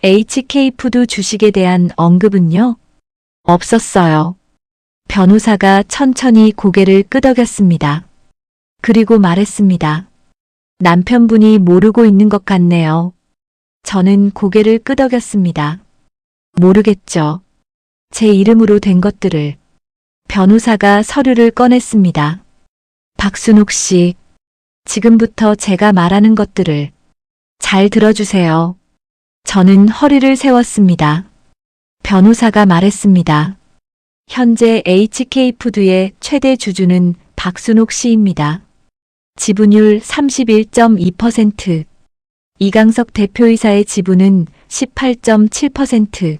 HK푸드 주식에 대한 언급은요? 없었어요. 변호사가 천천히 고개를 끄덕였습니다. 그리고 말했습니다. 남편분이 모르고 있는 것 같네요. 저는 고개를 끄덕였습니다. 모르겠죠. 제 이름으로 된 것들을. 변호사가 서류를 꺼냈습니다. 박순옥 씨, 지금부터 제가 말하는 것들을 잘 들어주세요. 저는 허리를 세웠습니다. 변호사가 말했습니다. 현재 HK푸드의 최대 주주는 박순옥 씨입니다. 지분율 31.2%, 이강석 대표이사의 지분은 18.7%,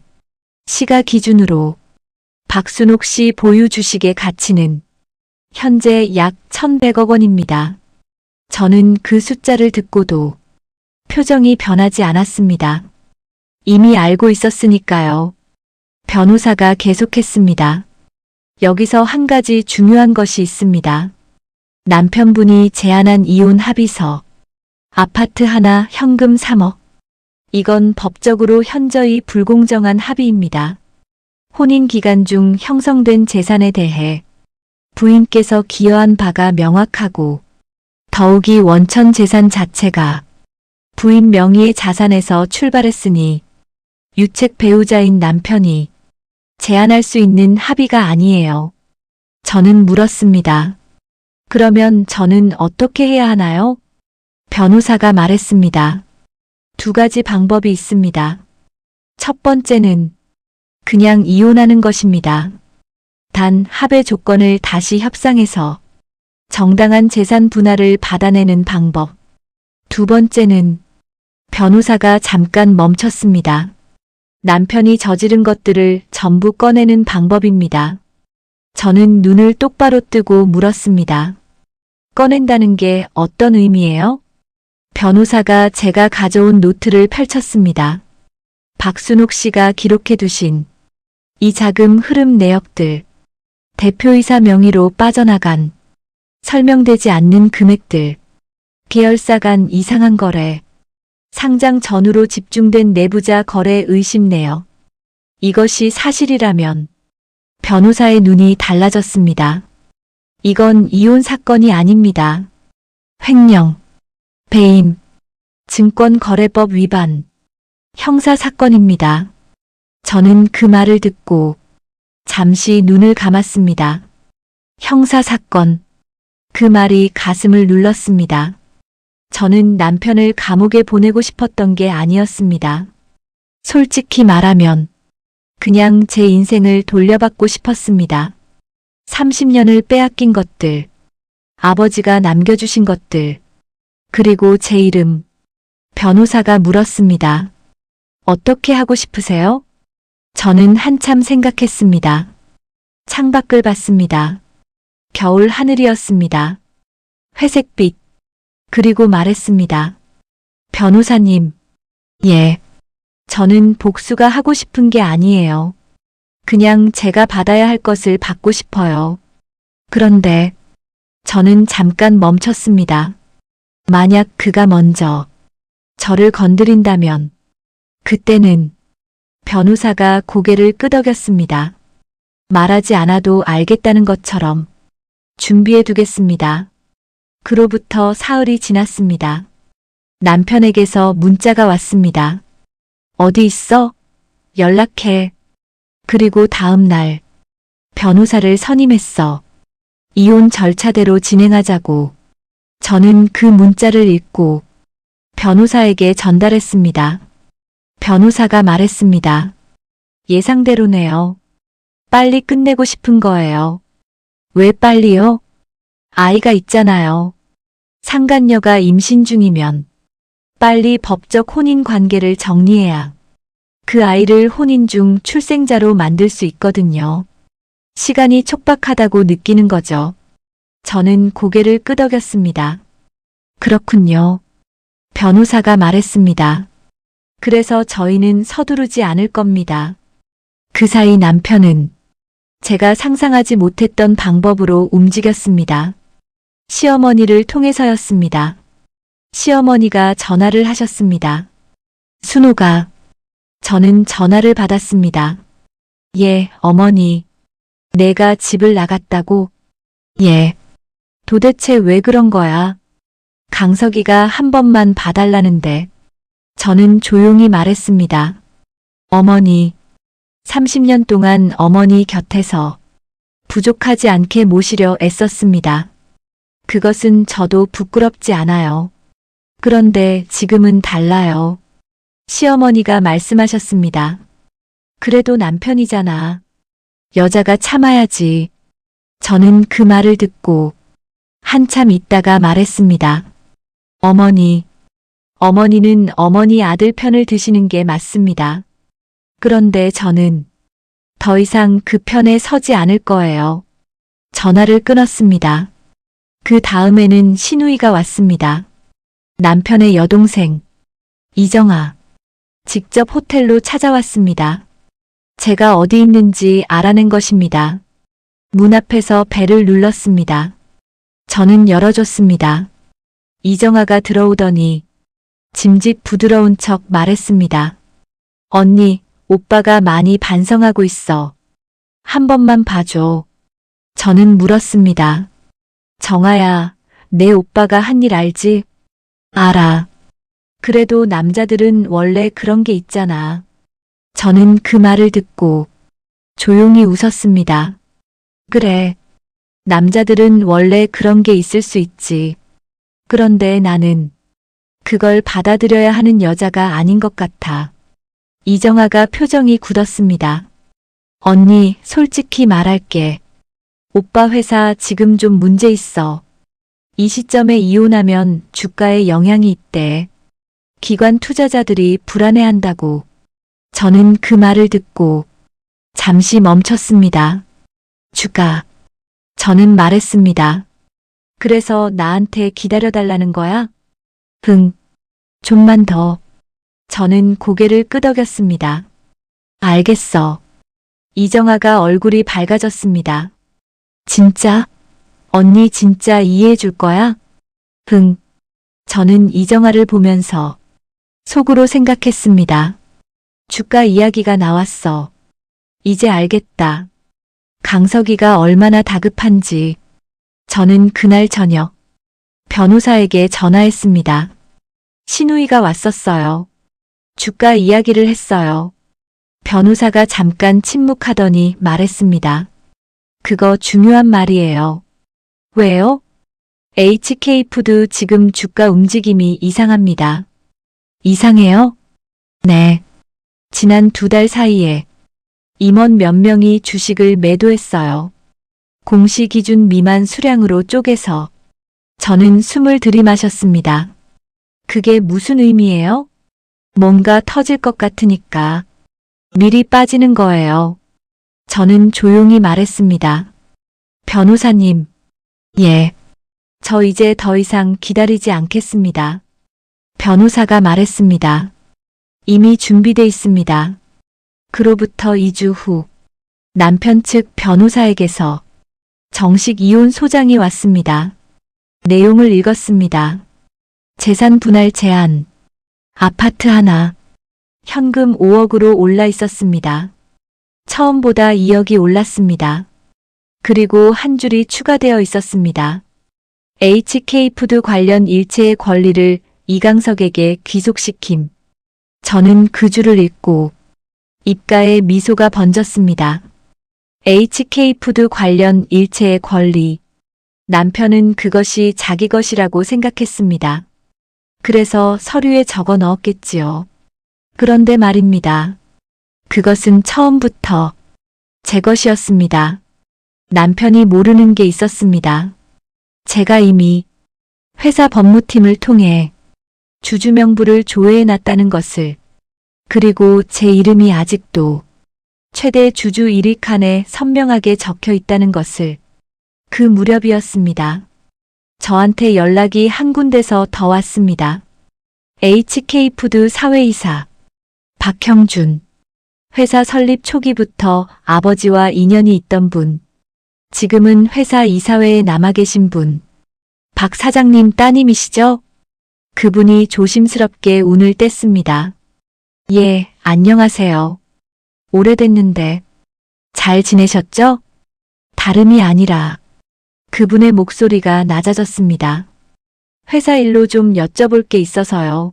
시가 기준으로 박순옥 씨 보유 주식의 가치는 현재 약 1,100억 원입니다. 저는 그 숫자를 듣고도 표정이 변하지 않았습니다. 이미 알고 있었으니까요. 변호사가 계속했습니다. 여기서 한 가지 중요한 것이 있습니다. 남편분이 제안한 이혼 합의서, 아파트 하나 현금 3억. 이건 법적으로 현저히 불공정한 합의입니다. 혼인 기간 중 형성된 재산에 대해 부인께서 기여한 바가 명확하고 더욱이 원천 재산 자체가 부인 명의의 자산에서 출발했으니 유책 배우자인 남편이 제안할 수 있는 합의가 아니에요. 저는 물었습니다. 그러면 저는 어떻게 해야 하나요? 변호사가 말했습니다. 두 가지 방법이 있습니다. 첫 번째는 그냥 이혼하는 것입니다. 단 합의 조건을 다시 협상해서 정당한 재산 분할을 받아내는 방법. 두 번째는 변호사가 잠깐 멈췄습니다. 남편이 저지른 것들을 전부 꺼내는 방법입니다. 저는 눈을 똑바로 뜨고 물었습니다. 꺼낸다는 게 어떤 의미예요? 변호사가 제가 가져온 노트를 펼쳤습니다. 박순옥 씨가 기록해 두신 이 자금 흐름 내역들, 대표이사 명의로 빠져나간 설명되지 않는 금액들, 계열사 간 이상한 거래, 상장 전후로 집중된 내부자 거래 의심 내역. 이것이 사실이라면 변호사의 눈이 달라졌습니다. 이건 이혼 사건이 아닙니다. 횡령, 배임, 증권거래법 위반, 형사 사건입니다. 저는 그 말을 듣고 잠시 눈을 감았습니다. 형사 사건. 그 말이 가슴을 눌렀습니다. 저는 남편을 감옥에 보내고 싶었던 게 아니었습니다. 솔직히 말하면 그냥 제 인생을 돌려받고 싶었습니다. 30년을 빼앗긴 것들, 아버지가 남겨주신 것들, 그리고 제 이름. 변호사가 물었습니다. 어떻게 하고 싶으세요? 저는 한참 생각했습니다. 창밖을 봤습니다. 겨울 하늘이었습니다. 회색빛. 그리고 말했습니다. 변호사님. 예. 저는 복수가 하고 싶은 게 아니에요. 그냥 제가 받아야 할 것을 받고 싶어요. 그런데 저는 잠깐 멈췄습니다. 만약 그가 먼저 저를 건드린다면 그때는 변호사가 고개를 끄덕였습니다. 말하지 않아도 알겠다는 것처럼 준비해 두겠습니다. 그로부터 사흘이 지났습니다. 남편에게서 문자가 왔습니다. 어디 있어? 연락해. 그리고 다음 날 변호사를 선임했어. 이혼 절차대로 진행하자고. 저는 그 문자를 읽고 변호사에게 전달했습니다. 변호사가 말했습니다. 예상대로네요. 빨리 끝내고 싶은 거예요. 왜 빨리요? 아이가 있잖아요. 상간녀가 임신 중이면 빨리 법적 혼인 관계를 정리해야 그 아이를 혼인 중 출생자로 만들 수 있거든요. 시간이 촉박하다고 느끼는 거죠. 저는 고개를 끄덕였습니다. 그렇군요. 변호사가 말했습니다. 그래서 저희는 서두르지 않을 겁니다. 그 사이 남편은 제가 상상하지 못했던 방법으로 움직였습니다. 시어머니를 통해서였습니다. 시어머니가 전화를 하셨습니다. 순호가. 저는 전화를 받았습니다. 예, 어머니. 내가 집을 나갔다고? 예. 도대체 왜 그런 거야? 강석이가 한 번만 봐달라는데. 저는 조용히 말했습니다. 어머니. 30년 동안 어머니 곁에서 부족하지 않게 모시려 애썼습니다. 그것은 저도 부끄럽지 않아요. 그런데 지금은 달라요. 시어머니가 말씀하셨습니다. 그래도 남편이잖아. 여자가 참아야지. 저는 그 말을 듣고 한참 있다가 말했습니다. 어머니. 어머니는 어머니 아들 편을 드시는 게 맞습니다. 그런데 저는 더 이상 그 편에 서지 않을 거예요. 전화를 끊었습니다. 그 다음에는 신우이가 왔습니다. 남편의 여동생, 이정아. 직접 호텔로 찾아왔습니다. 제가 어디 있는지 알아낸 것입니다. 문 앞에서 벨을 눌렀습니다. 저는 열어줬습니다. 이정아가 들어오더니 짐짓 부드러운 척 말했습니다. 언니, 오빠가 많이 반성하고 있어. 한 번만 봐줘. 저는 물었습니다. 정아야, 내 오빠가 한 일 알지? 알아. 그래도 남자들은 원래 그런 게 있잖아. 저는 그 말을 듣고 조용히 웃었습니다. 그래. 남자들은 원래 그런 게 있을 수 있지. 그런데 나는 그걸 받아들여야 하는 여자가 아닌 것 같아. 이정아가 표정이 굳었습니다. 언니, 솔직히 말할게. 오빠 회사 지금 좀 문제 있어. 이 시점에 이혼하면 주가에 영향이 있대. 기관 투자자들이 불안해한다고. 저는 그 말을 듣고 잠시 멈췄습니다. 주가. 저는 말했습니다. 그래서 나한테 기다려달라는 거야? 응. 좀만 더. 저는 고개를 끄덕였습니다. 알겠어. 이정아가 얼굴이 밝아졌습니다. 진짜? 언니 진짜 이해해 줄 거야? 응. 저는 이정아를 보면서 속으로 생각했습니다. 주가 이야기가 나왔어. 이제 알겠다. 강석이가 얼마나 다급한지. 저는 그날 저녁 변호사에게 전화했습니다. 신우이가 왔었어요. 주가 이야기를 했어요. 변호사가 잠깐 침묵하더니 말했습니다. 그거 중요한 말이에요. 왜요? HK푸드 지금 주가 움직임이 이상합니다. 이상해요? 네. 지난 2달 사이에 임원 몇 명이 주식을 매도했어요. 공시기준 미만 수량으로 쪼개서. 저는 숨을 들이마셨습니다. 그게 무슨 의미예요? 뭔가 터질 것 같으니까 미리 빠지는 거예요. 저는 조용히 말했습니다. 변호사님. 예. 저 이제 더 이상 기다리지 않겠습니다. 변호사가 말했습니다. 이미 준비돼 있습니다. 그로부터 2주 후 남편 측 변호사에게서 정식 이혼 소장이 왔습니다. 내용을 읽었습니다. 재산 분할 제한. 아파트 하나. 현금 5억으로 올라 있었습니다. 처음보다 2억이 올랐습니다. 그리고 한 줄이 추가되어 있었습니다. HK푸드 관련 일체의 권리를 이강석에게 귀속시킴. 저는 그 줄을 읽고 입가에 미소가 번졌습니다. HK푸드 관련 일체의 권리. 남편은 그것이 자기 것이라고 생각했습니다. 그래서 서류에 적어 넣었겠지요. 그런데 말입니다. 그것은 처음부터 제 것이었습니다. 남편이 모르는 게 있었습니다. 제가 이미 회사 법무팀을 통해 주주명부를 조회해놨다는 것을, 그리고 제 이름이 아직도 최대 주주 1위 칸에 선명하게 적혀 있다는 것을. 그 무렵이었습니다. 저한테 연락이 한 군데서 더 왔습니다. HK푸드 사회이사 박형준. 회사 설립 초기부터 아버지와 인연이 있던 분. 지금은 회사 이사회에 남아 계신 분. 박 사장님 따님이시죠? 그분이 조심스럽게 운을 뗐습니다. 예, 안녕하세요. 오래됐는데 잘 지내셨죠? 다름이 아니라 그분의 목소리가 낮아졌습니다. 회사 일로 좀 여쭤볼 게 있어서요.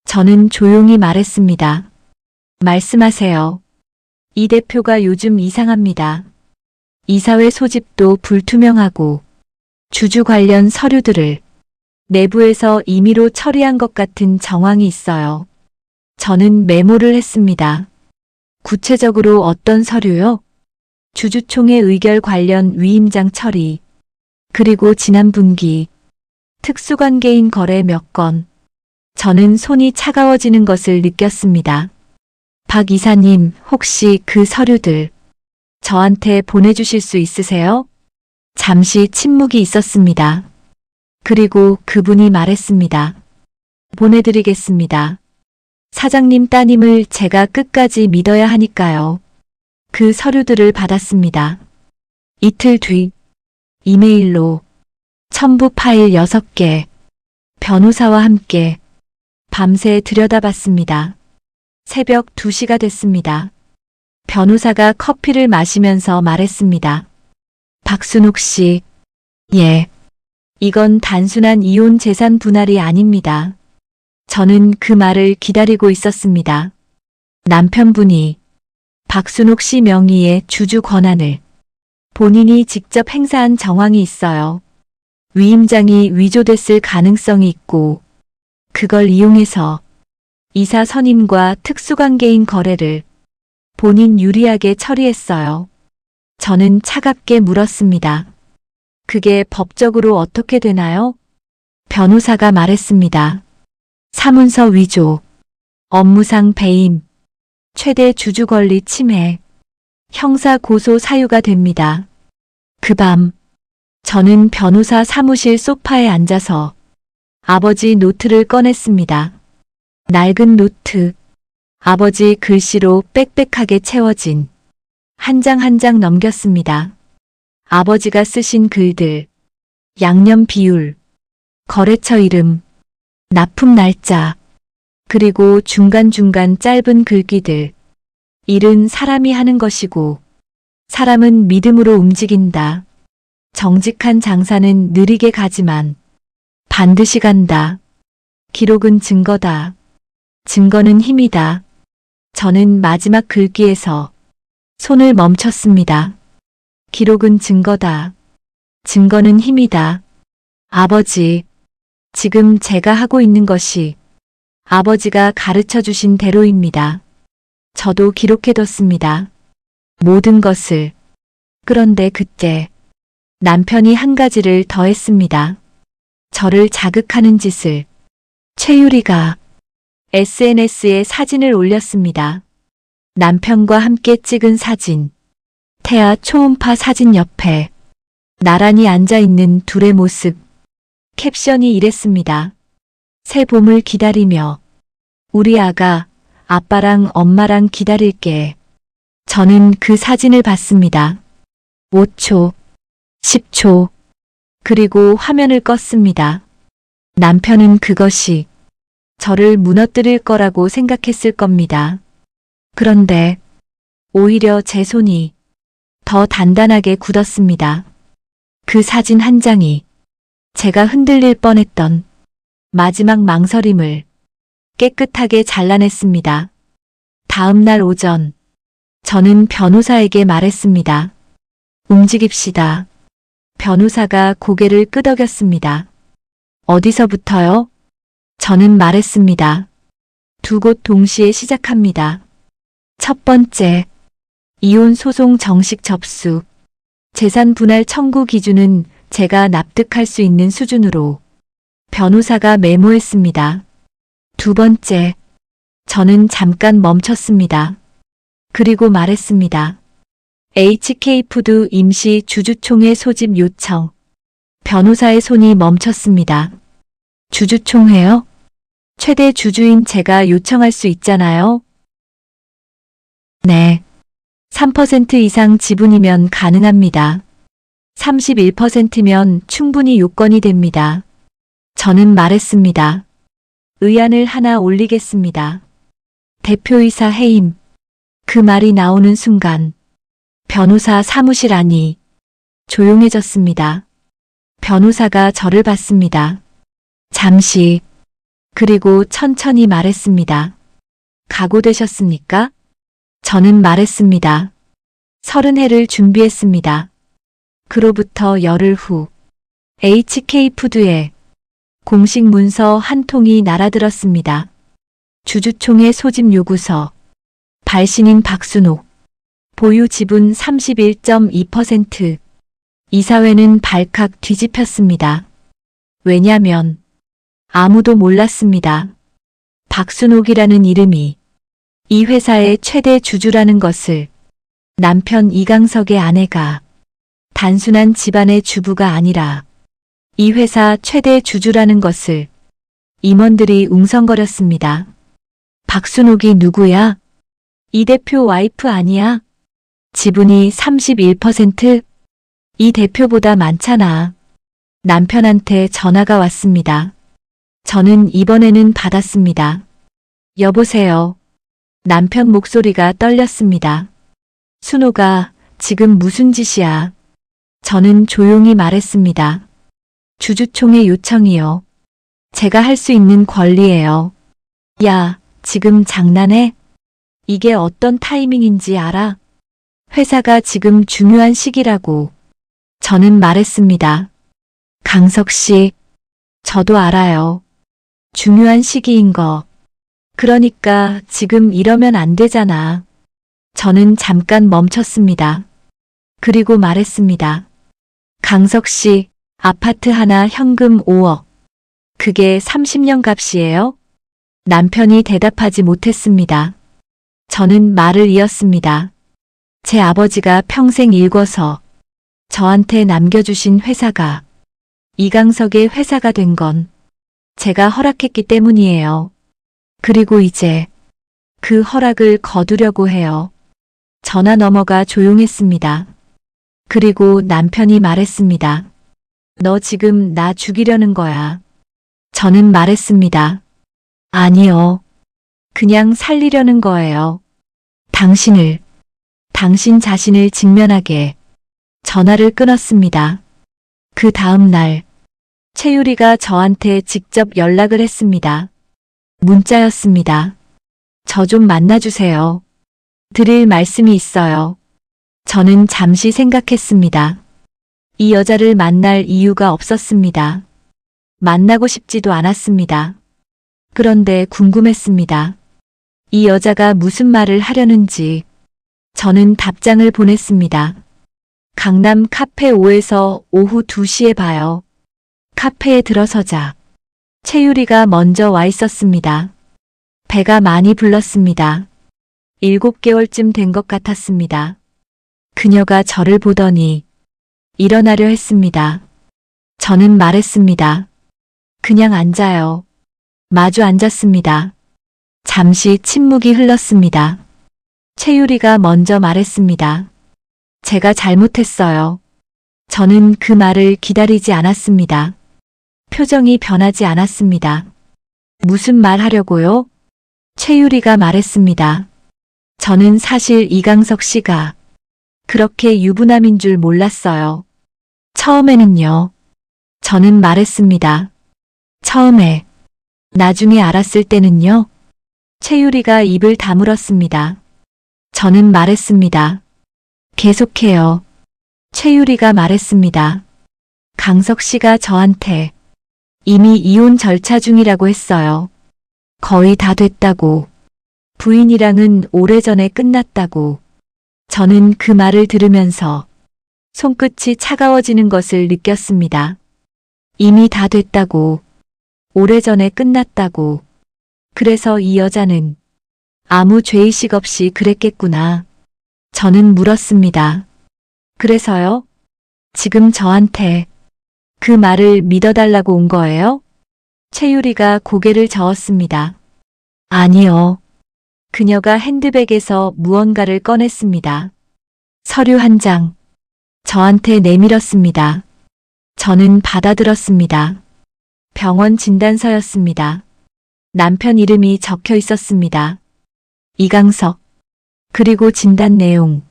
저는 조용히 말했습니다. 말씀하세요. 이 대표가 요즘 이상합니다. 이사회 소집도 불투명하고 주주 관련 서류들을 내부에서 임의로 처리한 것 같은 정황이 있어요. 저는 메모를 했습니다. 구체적으로 어떤 서류요? 주주총회 의결 관련 위임장 처리, 그리고 지난 분기 특수관계인 거래 몇 건. 저는 손이 차가워지는 것을 느꼈습니다. 박 이사님, 혹시 그 서류들 저한테 보내주실 수 있으세요? 잠시 침묵이 있었습니다. 그리고 그분이 말했습니다. 보내드리겠습니다. 사장님 따님을 제가 끝까지 믿어야 하니까요. 그 서류들을 받았습니다. 이틀 뒤 이메일로 첨부 파일 6개, 변호사와 함께 밤새 들여다봤습니다. 새벽 2시가 됐습니다. 변호사가 커피를 마시면서 말했습니다. 박순옥 씨, 예. 이건 단순한 이혼 재산 분할이 아닙니다. 저는 그 말을 기다리고 있었습니다. 남편분이 박순옥 씨 명의의 주주 권한을 본인이 직접 행사한 정황이 있어요. 위임장이 위조됐을 가능성이 있고 그걸 이용해서 이사 선임과 특수관계인 거래를 본인 유리하게 처리했어요. 저는 차갑게 물었습니다. 그게 법적으로 어떻게 되나요? 변호사가 말했습니다. 사문서 위조, 업무상 배임, 최대 주주 권리 침해, 형사 고소 사유가 됩니다. 그 밤, 저는 변호사 사무실 소파에 앉아서 아버지 노트를 꺼냈습니다. 낡은 노트, 아버지 글씨로 빽빽하게 채워진 한 장 한 장 넘겼습니다. 아버지가 쓰신 글들, 양념 비율, 거래처 이름, 납품 날짜, 그리고 중간중간 짧은 글귀들. 일은 사람이 하는 것이고 사람은 믿음으로 움직인다. 정직한 장사는 느리게 가지만 반드시 간다. 기록은 증거다. 증거는 힘이다. 저는 마지막 글귀에서 손을 멈췄습니다. 기록은 증거다. 증거는 힘이다. 아버지, 지금 제가 하고 있는 것이 아버지가 가르쳐 주신 대로입니다. 저도 기록해뒀습니다. 모든 것을. 그런데 그때 남편이 한 가지를 더 했습니다. 저를 자극하는 짓을. 최유리가 SNS에 사진을 올렸습니다. 남편과 함께 찍은 사진. 태아 초음파 사진 옆에 나란히 앉아있는 둘의 모습. 캡션이 이랬습니다. 새 봄을 기다리며 우리 아가 아빠랑 엄마랑 기다릴게. 저는 그 사진을 봤습니다. 5초, 10초, 그리고 화면을 껐습니다. 남편은 그것이 저를 무너뜨릴 거라고 생각했을 겁니다. 그런데 오히려 제 손이 더 단단하게 굳었습니다. 그 사진 한 장이 제가 흔들릴 뻔했던 마지막 망설임을 깨끗하게 잘라냈습니다. 다음 날 오전, 저는 변호사에게 말했습니다. 움직입시다. 변호사가 고개를 끄덕였습니다. 어디서부터요? 저는 말했습니다. 두 곳 동시에 시작합니다. 첫 번째, 이혼 소송 정식 접수. 재산 분할 청구 기준은 제가 납득할 수 있는 수준으로 변호사가 메모했습니다. 두 번째, 저는 잠깐 멈췄습니다. 그리고 말했습니다. HK푸드 임시 주주총회 소집 요청. 변호사의 손이 멈췄습니다. 주주총회요? 최대 주주인 제가 요청할 수 있잖아요. 네. 3% 이상 지분이면 가능합니다. 31%면 충분히 요건이 됩니다. 저는 말했습니다. 의안을 하나 올리겠습니다. 대표이사 해임. 그 말이 나오는 순간 변호사 사무실 안이 조용해졌습니다. 변호사가 저를 봤습니다. 잠시, 그리고 천천히 말했습니다. 각오되셨습니까? 저는 말했습니다. 30회를 준비했습니다. 그로부터 열흘 후 HK푸드에 공식 문서 한 통이 날아들었습니다. 주주총회 소집 요구서. 발신인 박순옥. 보유 지분 31.2%. 이사회는 발칵 뒤집혔습니다. 왜냐면 아무도 몰랐습니다. 박순옥이라는 이름이 이 회사의 최대 주주라는 것을. 남편 이강석의 아내가 단순한 집안의 주부가 아니라 이 회사 최대 주주라는 것을 임원들이 웅성거렸습니다. 박순옥이 누구야? 이 대표 와이프 아니야? 지분이 31%? 이 대표보다 많잖아. 남편한테 전화가 왔습니다. 저는 이번에는 받았습니다. 여보세요. 남편 목소리가 떨렸습니다. 순옥아, 지금 무슨 짓이야? 저는 조용히 말했습니다. 주주총회 요청이요. 제가 할 수 있는 권리예요. 야, 지금 장난해? 이게 어떤 타이밍인지 알아? 회사가 지금 중요한 시기라고. 저는 말했습니다. 강석 씨, 저도 알아요. 중요한 시기인 거. 그러니까 지금 이러면 안 되잖아. 저는 잠깐 멈췄습니다. 그리고 말했습니다. 강석 씨, 아파트 하나 현금 5억. 그게 30년 값이에요? 남편이 대답하지 못했습니다. 저는 말을 이었습니다. 제 아버지가 평생 일궈서 저한테 남겨주신 회사가 이강석의 회사가 된 건 제가 허락했기 때문이에요. 그리고 이제 그 허락을 거두려고 해요. 전화 넘어가 조용했습니다. 그리고 남편이 말했습니다. 너 지금 나 죽이려는 거야. 저는 말했습니다. 아니요. 그냥 살리려는 거예요. 당신 자신을 직면하게. 전화를 끊었습니다. 그 다음 날 최유리가 저한테 직접 연락을 했습니다. 문자였습니다. 저 좀 만나주세요. 드릴 말씀이 있어요. 저는 잠시 생각했습니다. 이 여자를 만날 이유가 없었습니다. 만나고 싶지도 않았습니다. 그런데 궁금했습니다. 이 여자가 무슨 말을 하려는지. 저는 답장을 보냈습니다. 강남 카페 5에서 오후 2시에 봐요. 카페에 들어서자 최유리가 먼저 와 있었습니다. 배가 많이 불렀습니다. 7개월쯤 된 것 같았습니다. 그녀가 저를 보더니 일어나려 했습니다. 저는 말했습니다. 그냥 앉아요. 마주 앉았습니다. 잠시 침묵이 흘렀습니다. 최유리가 먼저 말했습니다. 제가 잘못했어요. 저는 그 말을 기다리지 않았습니다. 표정이 변하지 않았습니다. 무슨 말 하려고요? 최유리가 말했습니다. 저는 사실 이강석 씨가 그렇게 유부남인 줄 몰랐어요. 처음에는요. 저는 말했습니다. 처음에. 나중에 알았을 때는요. 최유리가 입을 다물었습니다. 저는 말했습니다. 계속해요. 최유리가 말했습니다. 강석 씨가 저한테 이미 이혼 절차 중이라고 했어요. 거의 다 됐다고. 부인이랑은 오래전에 끝났다고. 저는 그 말을 들으면서 손끝이 차가워지는 것을 느꼈습니다. 이미 다 됐다고. 오래전에 끝났다고. 그래서 이 여자는 아무 죄의식 없이 그랬겠구나. 저는 물었습니다. 그래서요? 지금 저한테 그 말을 믿어달라고 온 거예요? 최유리가 고개를 저었습니다. 아니요. 그녀가 핸드백에서 무언가를 꺼냈습니다. 서류 한 장. 저한테 내밀었습니다. 저는 받아들었습니다. 병원 진단서였습니다. 남편 이름이 적혀 있었습니다. 이강석. 그리고 진단 내용.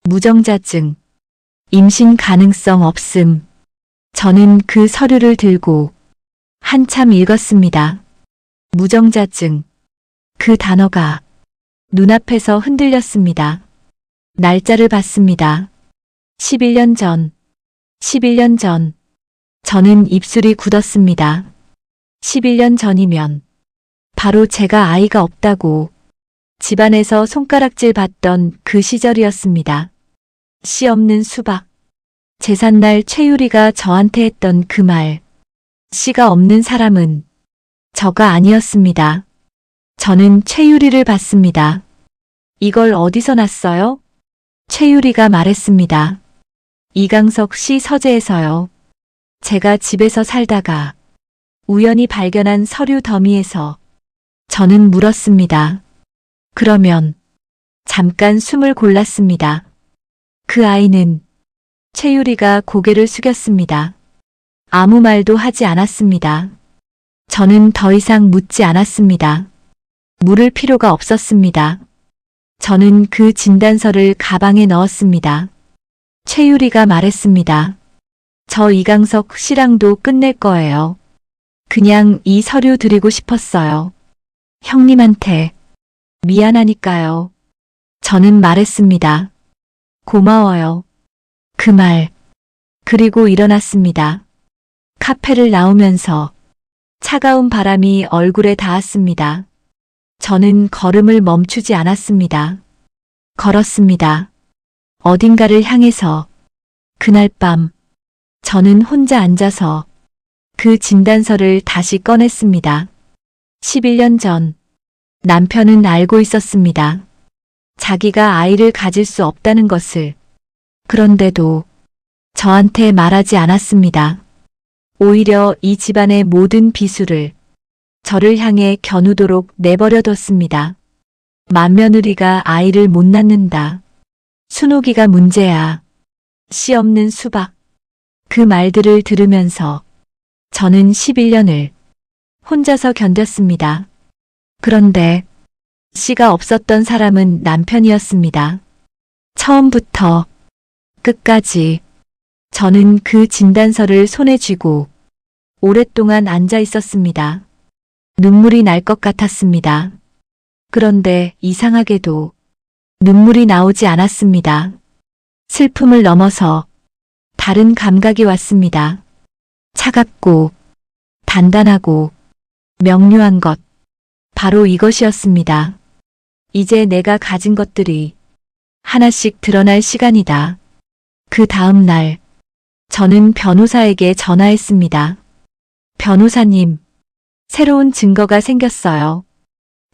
무정자증. 임신 가능성 없음. 저는 그 서류를 들고 한참 읽었습니다. 무정자증. 그 단어가 눈앞에서 흔들렸습니다. 날짜를 봤습니다. 11년 전. 11년 전. 저는 입술이 굳었습니다. 11년 전이면 바로 제가 아이가 없다고 집안에서 손가락질 받던 그 시절이었습니다. 씨 없는 수박. 제삿날 최유리가 저한테 했던 그 말. 씨가 없는 사람은 저가 아니었습니다. 저는 최유리를 봤습니다. 이걸 어디서 났어요? 최유리가 말했습니다. 이강석 씨 서재에서요. 제가 집에서 살다가 우연히 발견한 서류 더미에서. 저는 물었습니다. 그러면 잠깐 숨을 골랐습니다. 그 아이는. 최유리가 고개를 숙였습니다. 아무 말도 하지 않았습니다. 저는 더 이상 묻지 않았습니다. 물을 필요가 없었습니다. 저는 그 진단서를 가방에 넣었습니다. 최유리가 말했습니다. 저 이강석 씨랑도 끝낼 거예요. 그냥 이 서류 드리고 싶었어요. 형님한테. 미안하니까요. 저는 말했습니다. 고마워요. 그 말. 그리고 일어났습니다. 카페를 나오면서 차가운 바람이 얼굴에 닿았습니다. 저는 걸음을 멈추지 않았습니다. 걸었습니다. 어딘가를 향해서. 그날 밤 저는 혼자 앉아서 그 진단서를 다시 꺼냈습니다. 11년 전 남편은 알고 있었습니다. 자기가 아이를 가질 수 없다는 것을. 그런데도 저한테 말하지 않았습니다. 오히려 이 집안의 모든 비수를 저를 향해 겨누도록 내버려뒀습니다. 맏며느리가 아이를 못 낳는다. 순옥이가 문제야. 씨 없는 수박. 그 말들을 들으면서 저는 11년을 혼자서 견뎠습니다. 그런데 씨가 없었던 사람은 남편이었습니다. 처음부터 끝까지 저는 그 진단서를 손에 쥐고 오랫동안 앉아 있었습니다. 눈물이 날 것 같았습니다. 그런데 이상하게도 눈물이 나오지 않았습니다. 슬픔을 넘어서 다른 감각이 왔습니다. 차갑고 단단하고 명료한 것. 바로 이것이었습니다. 이제 내가 가진 것들이 하나씩 드러날 시간이다. 그 다음 날 저는 변호사에게 전화했습니다. 변호사님, 새로운 증거가 생겼어요.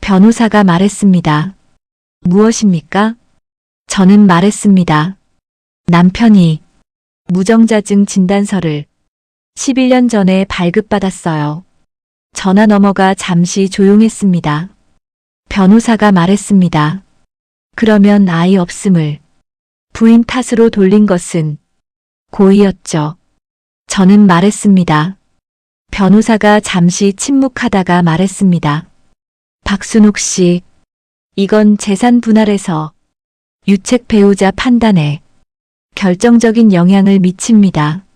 변호사가 말했습니다. 무엇입니까? 저는 말했습니다. 남편이 무정자증 진단서를 11년 전에 발급받았어요. 전화 너머가 잠시 조용했습니다. 변호사가 말했습니다. 그러면 아이 없음을 부인 탓으로 돌린 것은 고의였죠. 저는 말했습니다. 변호사가 잠시 침묵하다가 말했습니다. 박순옥 씨, 이건 재산 분할에서 유책 배우자 판단에 결정적인 영향을 미칩니다.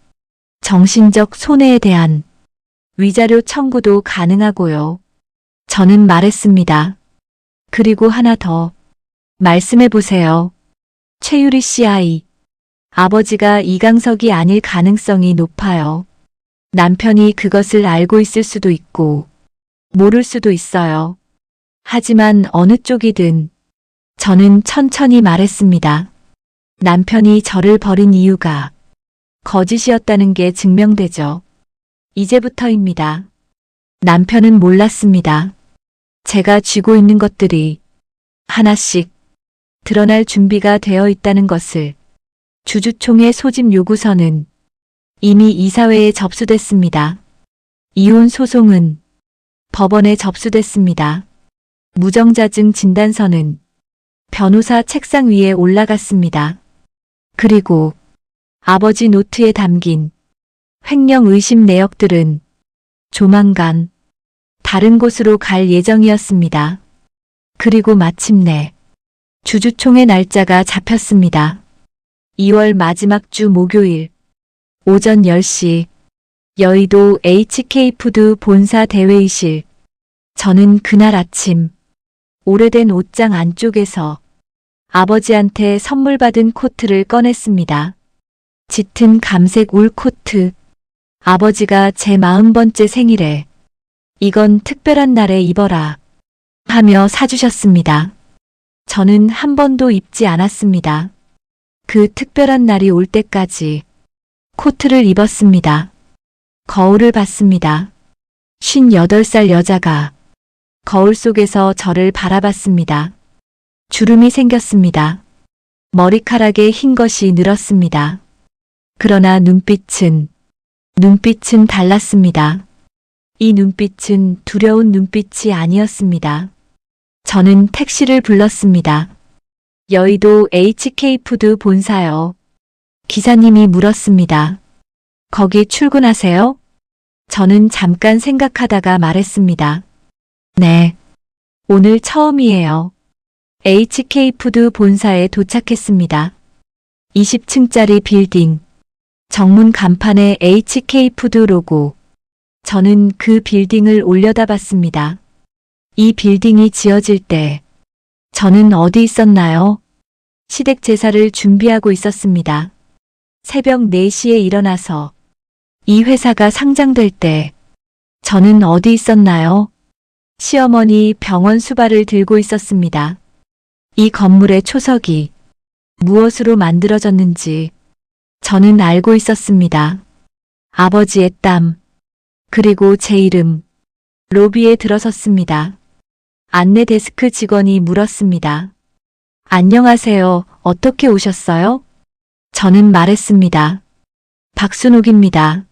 정신적 손해에 대한 위자료 청구도 가능하고요. 저는 말했습니다. 그리고 하나 더 말씀해 보세요. 최유리 씨 아이. 아버지가 이강석이 아닐 가능성이 높아요. 남편이 그것을 알고 있을 수도 있고 모를 수도 있어요. 하지만 어느 쪽이든 저는 천천히 말했습니다. 남편이 저를 버린 이유가 거짓이었다는 게 증명되죠. 이제부터입니다. 남편은 몰랐습니다. 제가 쥐고 있는 것들이 하나씩 드러날 준비가 되어 있다는 것을. 주주총회 소집 요구서는 이미 이사회에 접수됐습니다. 이혼 소송은 법원에 접수됐습니다. 무정자증 진단서는 변호사 책상 위에 올라갔습니다. 그리고 아버지 노트에 담긴 횡령 의심 내역들은 조만간 다른 곳으로 갈 예정이었습니다. 그리고 마침내 주주총회 날짜가 잡혔습니다. 2월 마지막 주 목요일 오전 10시 여의도 HK푸드 본사 대회의실. 저는 그날 아침 오래된 옷장 안쪽에서 아버지한테 선물 받은 코트를 꺼냈습니다. 짙은 감색 울 코트. 아버지가 제 40번째 생일에 이건 특별한 날에 입어라 하며 사주셨습니다. 저는 한 번도 입지 않았습니다. 그 특별한 날이 올 때까지 코트를 입었습니다. 거울을 봤습니다. 58살 여자가 거울 속에서 저를 바라봤습니다. 주름이 생겼습니다. 머리카락에 흰 것이 늘었습니다. 그러나 눈빛은 달랐습니다. 이 눈빛은 두려운 눈빛이 아니었습니다. 저는 택시를 불렀습니다. 여의도 HK푸드 본사요. 기사님이 물었습니다. 거기 출근하세요? 저는 잠깐 생각하다가 말했습니다. 네. 오늘 처음이에요. HK푸드 본사에 도착했습니다. 20층짜리 빌딩. 정문 간판에 HK푸드 로고. 저는 그 빌딩을 올려다봤습니다. 이 빌딩이 지어질 때 저는 어디 있었나요? 시댁 제사를 준비하고 있었습니다. 새벽 4시에 일어나서 이 회사가 상장될 때 저는 어디 있었나요? 시어머니 병원 수발을 들고 있었습니다. 이 건물의 초석이 무엇으로 만들어졌는지 저는 알고 있었습니다. 아버지의 땀, 그리고 제 이름. 로비에 들어섰습니다. 안내 데스크 직원이 물었습니다. 안녕하세요. 어떻게 오셨어요? 저는 말했습니다. 박순옥입니다.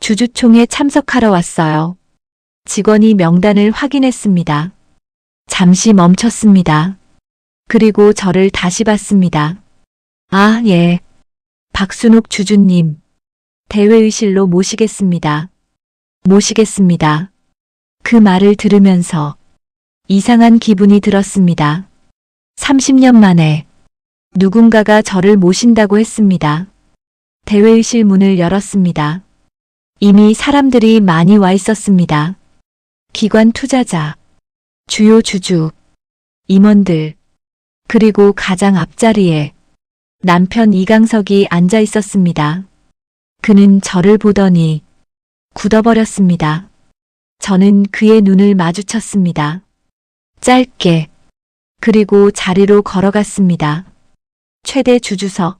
주주총회 참석하러 왔어요. 직원이 명단을 확인했습니다. 잠시 멈췄습니다. 그리고 저를 다시 봤습니다. 아, 예. 박순옥 주주님. 대회의실로 모시겠습니다. 모시겠습니다. 그 말을 들으면서 이상한 기분이 들었습니다. 30년 만에 누군가가 저를 모신다고 했습니다. 대회의실 문을 열었습니다. 이미 사람들이 많이 와 있었습니다. 기관 투자자, 주요 주주, 임원들, 그리고 가장 앞자리에 남편 이강석이 앉아 있었습니다. 그는 저를 보더니 굳어버렸습니다. 저는 그의 눈을 마주쳤습니다. 짧게, 그리고 자리로 걸어갔습니다. 최대 주주석,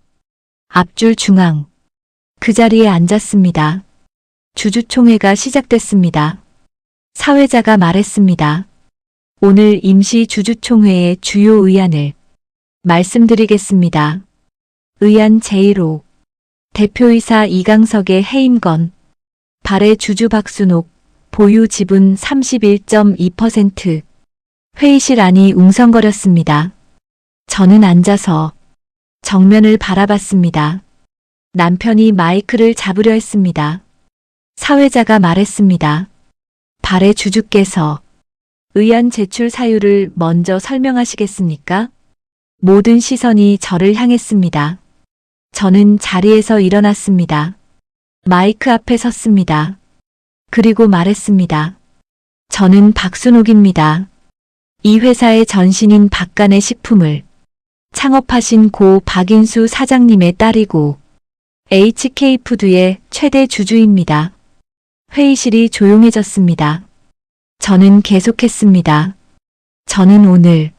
앞줄 중앙, 그 자리에 앉았습니다. 주주총회가 시작됐습니다. 사회자가 말했습니다. 오늘 임시 주주총회의 주요 의안을 말씀드리겠습니다. 의안 제1호, 대표이사 이강석의 해임건, 발해 주주 박순옥, 보유 지분 31.2%. 회의실 안이 웅성거렸습니다. 저는 앉아서 정면을 바라봤습니다. 남편이 마이크를 잡으려 했습니다. 사회자가 말했습니다. 발해 주주께서 의안 제출 사유를 먼저 설명하시겠습니까? 모든 시선이 저를 향했습니다. 저는 자리에서 일어났습니다. 마이크 앞에 섰습니다. 그리고 말했습니다. 저는 박순옥입니다. 이 회사의 전신인 박간의 식품을 창업하신 고 박인수 사장님의 딸이고 HK푸드의 최대 주주입니다. 회의실이 조용해졌습니다. 저는 계속했습니다. 저는 오늘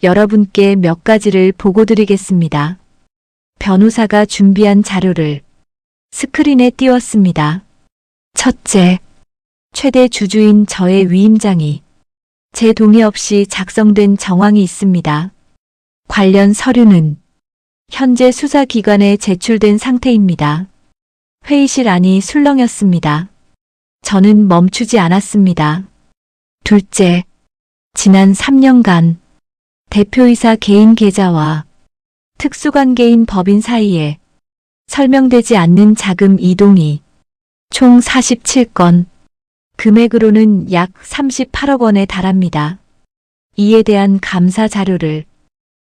여러분께 몇 가지를 보고드리겠습니다. 변호사가 준비한 자료를 스크린에 띄웠습니다. 첫째, 최대 주주인 저의 위임장이 제 동의 없이 작성된 정황이 있습니다. 관련 서류는 현재 수사기관에 제출된 상태입니다. 회의실 안이 술렁였습니다. 저는 멈추지 않았습니다. 둘째, 지난 3년간 대표이사 개인 계좌와 특수관계인 법인 사이에 설명되지 않는 자금 이동이 총 47건, 금액으로는 약 38억 원에 달합니다. 이에 대한 감사 자료를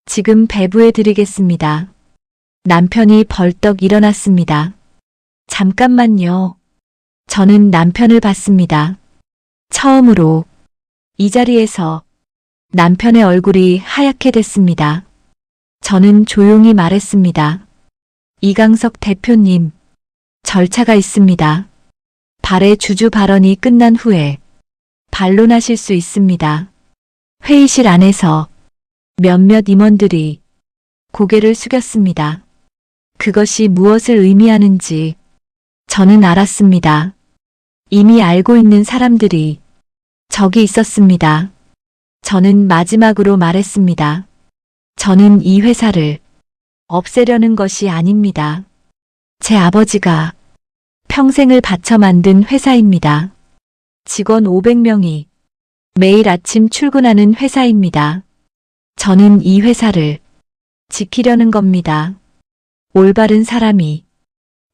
지금 배부해 드리겠습니다. 남편이 벌떡 일어났습니다. 잠깐만요. 저는 남편을 봤습니다. 처음으로 이 자리에서 남편의 얼굴이 하얗게 됐습니다. 저는 조용히 말했습니다. 이강석 대표님, 절차가 있습니다. 발해 주주 발언이 끝난 후에 반론하실 수 있습니다. 회의실 안에서 몇몇 임원들이 고개를 숙였습니다. 그것이 무엇을 의미하는지 저는 알았습니다. 이미 알고 있는 사람들이 저기 있었습니다. 저는 마지막으로 말했습니다. 저는 이 회사를 없애려는 것이 아닙니다. 제 아버지가 평생을 바쳐 만든 회사입니다. 직원 500명이 매일 아침 출근하는 회사입니다. 저는 이 회사를 지키려는 겁니다. 올바른 사람이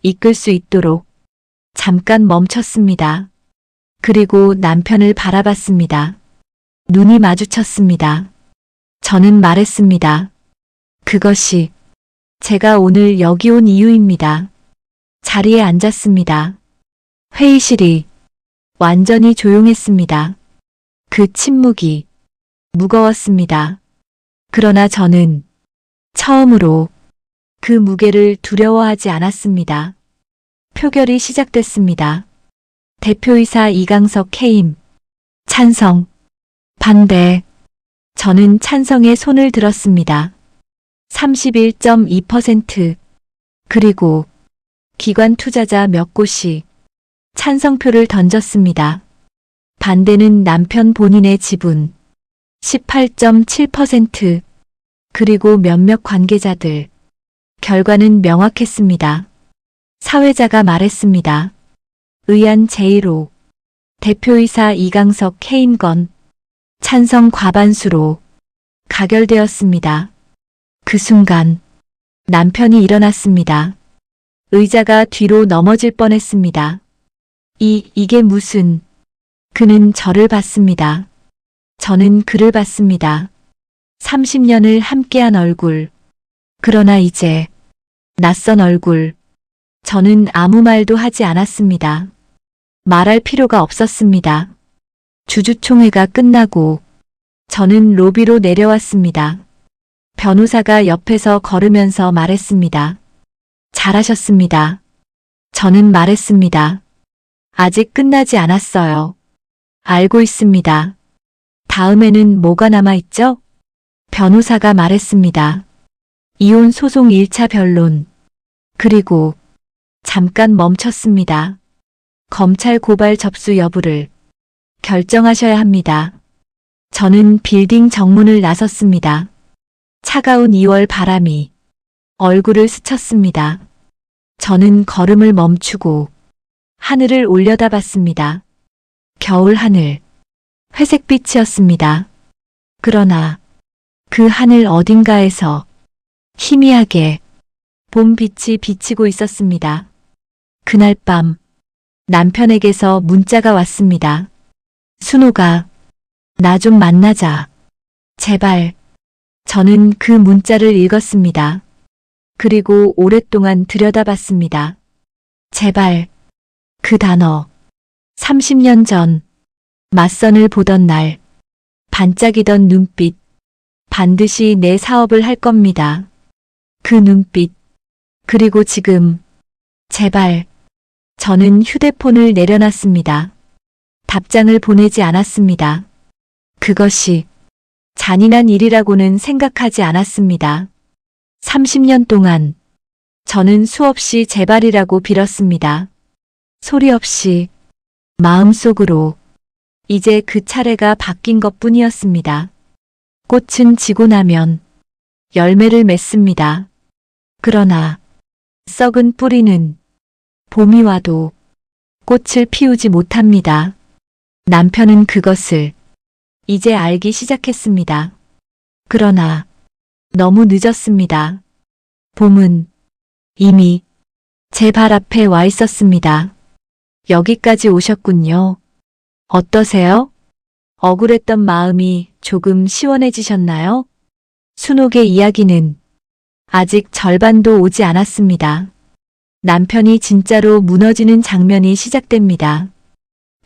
이끌 수 있도록 잠깐 멈췄습니다. 그리고 남편을 바라봤습니다. 눈이 마주쳤습니다. 저는 말했습니다. 그것이 제가 오늘 여기 온 이유입니다. 자리에 앉았습니다. 회의실이 완전히 조용했습니다. 그 침묵이 무거웠습니다. 그러나 저는 처음으로 그 무게를 두려워하지 않았습니다. 표결이 시작됐습니다. 대표이사 이강석 해임, 찬성, 반대. 저는 찬성의 손을 들었습니다. 31.2%. 그리고 기관 투자자 몇 곳이 찬성표를 던졌습니다. 반대는 남편 본인의 지분 18.7%. 그리고 몇몇 관계자들. 결과는 명확했습니다. 사회자가 말했습니다. 의안 제1호 대표이사 이강석 해임 건 찬성 과반수로 가결되었습니다. 그 순간 남편이 일어났습니다. 의자가 뒤로 넘어질 뻔했습니다. 이게 무슨... 그는 저를 봤습니다. 저는 그를 봤습니다. 30년을 함께한 얼굴. 그러나 이제 낯선 얼굴. 저는 아무 말도 하지 않았습니다. 말할 필요가 없었습니다. 주주총회가 끝나고 저는 로비로 내려왔습니다. 변호사가 옆에서 걸으면서 말했습니다. 잘하셨습니다. 저는 말했습니다. 아직 끝나지 않았어요. 알고 있습니다. 다음에는 뭐가 남아있죠? 변호사가 말했습니다. 이혼 소송 1차 변론. 그리고 잠깐 멈췄습니다. 검찰 고발 접수 여부를 결정하셔야 합니다. 저는 빌딩 정문을 나섰습니다. 차가운 2월 바람이 얼굴을 스쳤습니다. 저는 걸음을 멈추고 하늘을 올려다봤습니다. 겨울 하늘, 회색빛이었습니다. 그러나 그 하늘 어딘가에서 희미하게 봄빛이 비치고 있었습니다. 그날 밤 남편에게서 문자가 왔습니다. 순호가 나 좀 만나자. 제발. 저는 그 문자를 읽었습니다. 그리고 오랫동안 들여다봤습니다. 제발. 그 단어. 30년 전 맞선을 보던 날 반짝이던 눈빛. 반드시 내 사업을 할 겁니다. 그 눈빛. 그리고 지금 제발. 저는 휴대폰을 내려놨습니다. 답장을 보내지 않았습니다. 그것이 잔인한 일이라고는 생각하지 않았습니다. 30년 동안 저는 수없이 제발이라고 빌었습니다. 소리 없이 마음속으로 이제 그 차례가 바뀐 것뿐이었습니다. 꽃은 지고 나면 열매를 맺습니다. 그러나 썩은 뿌리는 봄이 와도 꽃을 피우지 못합니다. 남편은 그것을 이제 알기 시작했습니다. 그러나 너무 늦었습니다. 봄은 이미 제 발 앞에 와 있었습니다. 여기까지 오셨군요. 어떠세요? 억울했던 마음이 조금 시원해지셨나요? 순옥의 이야기는 아직 절반도 오지 않았습니다. 남편이 진짜로 무너지는 장면이 시작됩니다.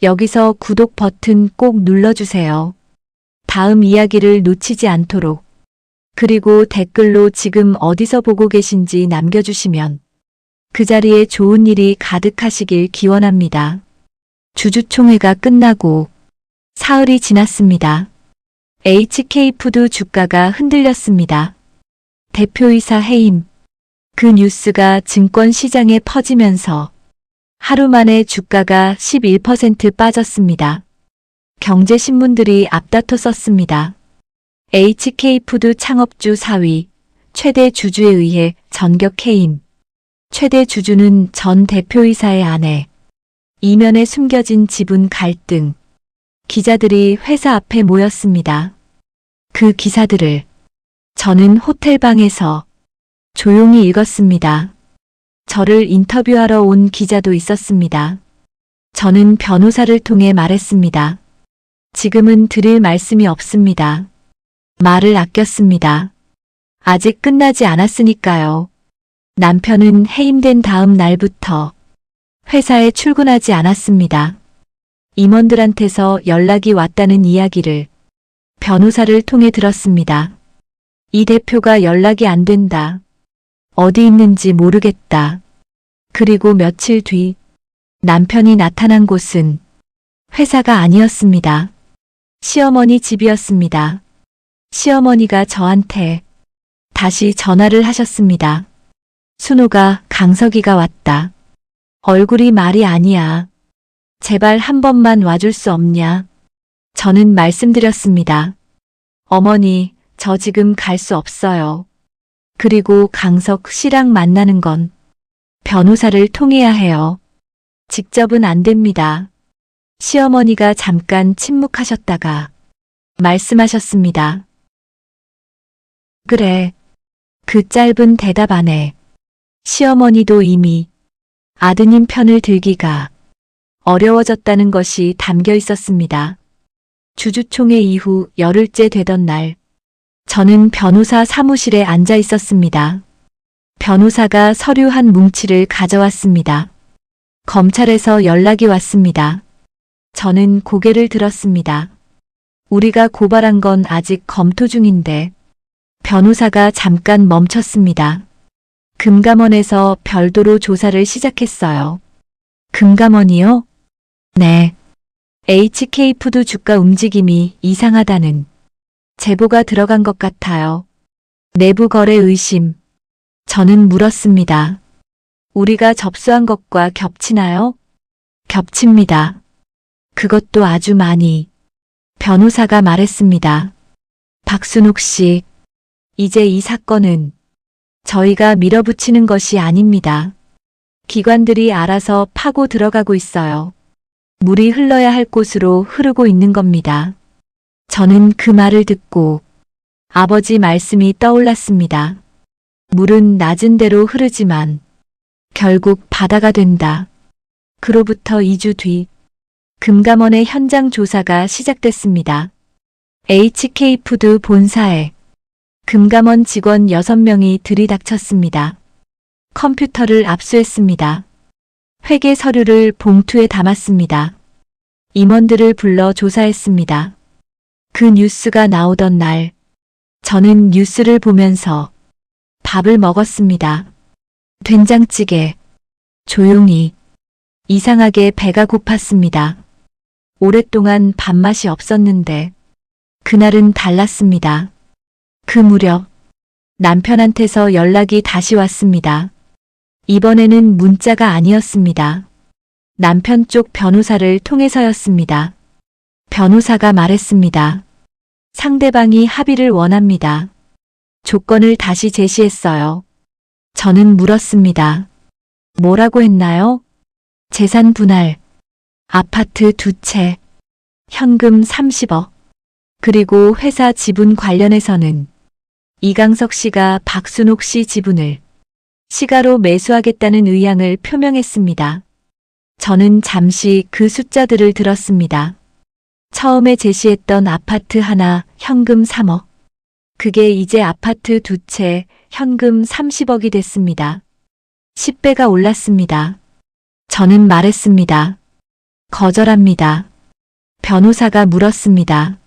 여기서 구독 버튼 꼭 눌러주세요. 다음 이야기를 놓치지 않도록. 그리고 댓글로 지금 어디서 보고 계신지 남겨주시면 그 자리에 좋은 일이 가득하시길 기원합니다. 주주총회가 끝나고 사흘이 지났습니다. HK푸드 주가가 흔들렸습니다. 대표이사 해임. 그 뉴스가 증권시장에 퍼지면서 하루 만에 주가가 11% 빠졌습니다. 경제신문들이 앞다퉈 썼습니다. HK푸드 창업주 4위, 최대 주주에 의해 전격 해임. 최대 주주는 전 대표이사의 아내. 이면에 숨겨진 지분 갈등. 기자들이 회사 앞에 모였습니다. 그 기사들을 저는 호텔방에서 조용히 읽었습니다. 저를 인터뷰하러 온 기자도 있었습니다. 저는 변호사를 통해 말했습니다. 지금은 드릴 말씀이 없습니다. 말을 아꼈습니다. 아직 끝나지 않았으니까요. 남편은 해임된 다음 날부터 회사에 출근하지 않았습니다. 임원들한테서 연락이 왔다는 이야기를 변호사를 통해 들었습니다. 이 대표가 연락이 안 된다. 어디 있는지 모르겠다. 그리고 며칠 뒤 남편이 나타난 곳은 회사가 아니었습니다. 시어머니 집이었습니다. 시어머니가 저한테 다시 전화를 하셨습니다. 순호가 강석이가 왔다. 얼굴이 말이 아니야. 제발 한 번만 와줄 수 없냐? 저는 말씀드렸습니다. 어머니, 저 지금 갈 수 없어요. 그리고 강석 씨랑 만나는 건 변호사를 통해야 해요. 직접은 안 됩니다. 시어머니가 잠깐 침묵하셨다가 말씀하셨습니다. 그래. 그 짧은 대답 안에 시어머니도 이미 아드님 편을 들기가 어려워졌다는 것이 담겨 있었습니다. 주주총회 이후 열흘째 되던 날, 저는 변호사 사무실에 앉아 있었습니다. 변호사가 서류 한 뭉치를 가져왔습니다. 검찰에서 연락이 왔습니다. 저는 고개를 들었습니다. 우리가 고발한 건 아직 검토 중인데, 변호사가 잠깐 멈췄습니다. 금감원에서 별도로 조사를 시작했어요. 금감원이요? 네. HK푸드 주가 움직임이 이상하다는 제보가 들어간 것 같아요. 내부 거래 의심. 저는 물었습니다. 우리가 접수한 것과 겹치나요? 겹칩니다. 그것도 아주 많이. 변호사가 말했습니다. 박순옥 씨, 이제 이 사건은 저희가 밀어붙이는 것이 아닙니다. 기관들이 알아서 파고 들어가고 있어요. 물이 흘러야 할 곳으로 흐르고 있는 겁니다. 저는 그 말을 듣고 아버지 말씀이 떠올랐습니다. 물은 낮은 대로 흐르지만 결국 바다가 된다. 그로부터 2주 뒤 금감원의 현장 조사가 시작됐습니다. HK푸드 본사에 금감원 직원 6명이 들이닥쳤습니다. 컴퓨터를 압수했습니다. 회계 서류를 봉투에 담았습니다. 임원들을 불러 조사했습니다. 그 뉴스가 나오던 날, 저는 뉴스를 보면서 밥을 먹었습니다. 된장찌개. 조용히. 이상하게 배가 고팠습니다. 오랫동안 밥맛이 없었는데 그날은 달랐습니다. 그 무렵 남편한테서 연락이 다시 왔습니다. 이번에는 문자가 아니었습니다. 남편 쪽 변호사를 통해서였습니다. 변호사가 말했습니다. 상대방이 합의를 원합니다. 조건을 다시 제시했어요. 저는 물었습니다. 뭐라고 했나요? 재산 분할, 아파트 2채, 현금 30억, 그리고 회사 지분 관련해서는 이강석 씨가 박순옥 씨 지분을 시가로 매수하겠다는 의향을 표명했습니다. 저는 잠시 그 숫자들을 들었습니다. 처음에 제시했던 아파트 하나 현금 3억. 그게 이제 아파트 2채 현금 30억이 됐습니다. 10배가 올랐습니다. 저는 말했습니다. 거절합니다. 변호사가 물었습니다.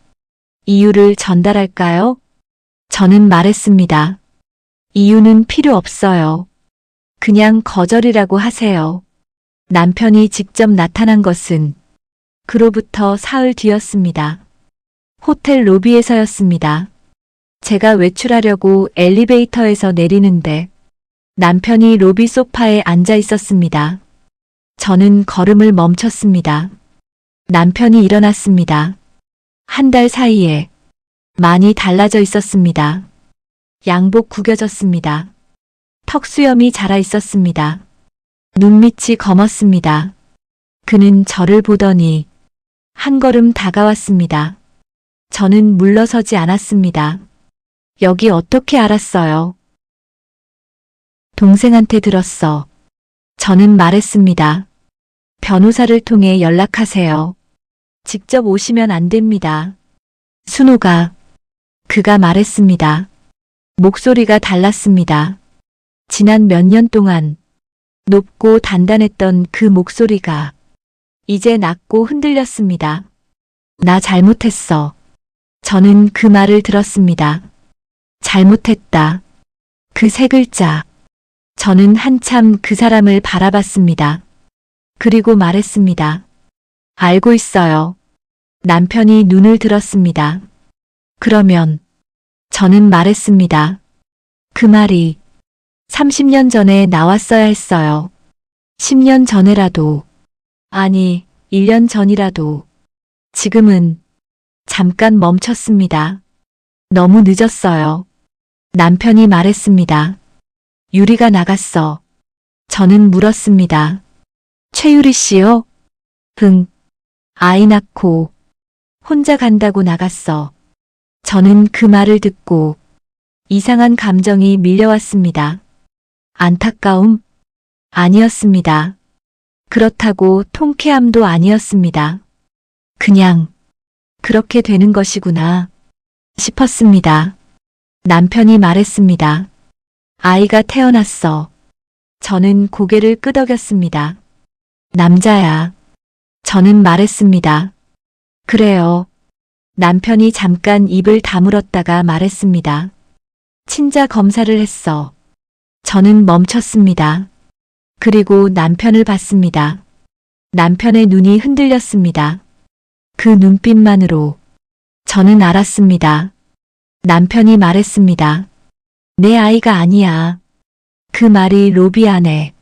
이유를 전달할까요? 저는 말했습니다. 이유는 필요 없어요. 그냥 거절이라고 하세요. 남편이 직접 나타난 것은 그로부터 사흘 뒤였습니다. 호텔 로비에서였습니다. 제가 외출하려고 엘리베이터에서 내리는데 남편이 로비 소파에 앉아 있었습니다. 저는 걸음을 멈췄습니다. 남편이 일어났습니다. 한 달 사이에 많이 달라져 있었습니다. 양복 구겨졌습니다. 턱수염이 자라 있었습니다. 눈밑이 검었습니다. 그는 저를 보더니 한 걸음 다가왔습니다. 저는 물러서지 않았습니다. 여기 어떻게 알았어요? 동생한테 들었어. 저는 말했습니다. 변호사를 통해 연락하세요. 직접 오시면 안 됩니다. 순호가, 그가 말했습니다. 목소리가 달랐습니다. 지난 몇 년 동안 높고 단단했던 그 목소리가 이제 낮고 흔들렸습니다. 나 잘못했어. 저는 그 말을 들었습니다. 잘못했다. 그 세 글자. 저는 한참 그 사람을 바라봤습니다. 그리고 말했습니다. 알고 있어요. 남편이 눈을 들었습니다. 그러면 저는 말했습니다. 그 말이 30년 전에 나왔어야 했어요. 10년 전에라도, 아니, 1년 전이라도. 지금은 잠깐 멈췄습니다. 너무 늦었어요. 남편이 말했습니다. 유리가 나갔어. 저는 물었습니다. 최유리 씨요? 아이 낳고 혼자 간다고 나갔어. 저는 그 말을 듣고 이상한 감정이 밀려왔습니다. 안타까움? 아니었습니다. 그렇다고 통쾌함도 아니었습니다. 그냥 그렇게 되는 것이구나 싶었습니다. 남편이 말했습니다. 아이가 태어났어. 저는 고개를 끄덕였습니다. 남자야. 저는 말했습니다. 그래요. 남편이 잠깐 입을 다물었다가 말했습니다. 친자 검사를 했어. 저는 멈췄습니다. 그리고 남편을 봤습니다. 남편의 눈이 흔들렸습니다. 그 눈빛만으로 저는 알았습니다. 남편이 말했습니다. 내 아이가 아니야. 그 말이 로비 안에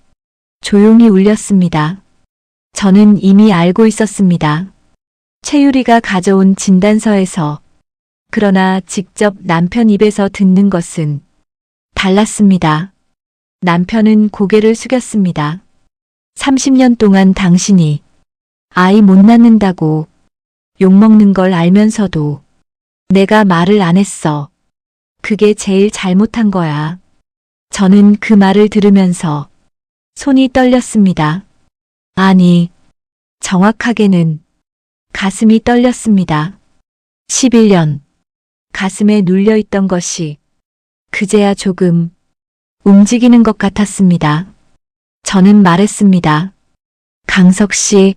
조용히 울렸습니다. 저는 이미 알고 있었습니다. 최유리가 가져온 진단서에서. 그러나 직접 남편 입에서 듣는 것은 달랐습니다. 남편은 고개를 숙였습니다. 30년 동안 당신이 아이 못 낳는다고 욕먹는 걸 알면서도 내가 말을 안 했어. 그게 제일 잘못한 거야. 저는 그 말을 들으면서 손이 떨렸습니다. 아니, 정확하게는 가슴이 떨렸습니다. 11년 가슴에 눌려있던 것이 그제야 조금 움직이는 것 같았습니다. 저는 말했습니다. 강석 씨,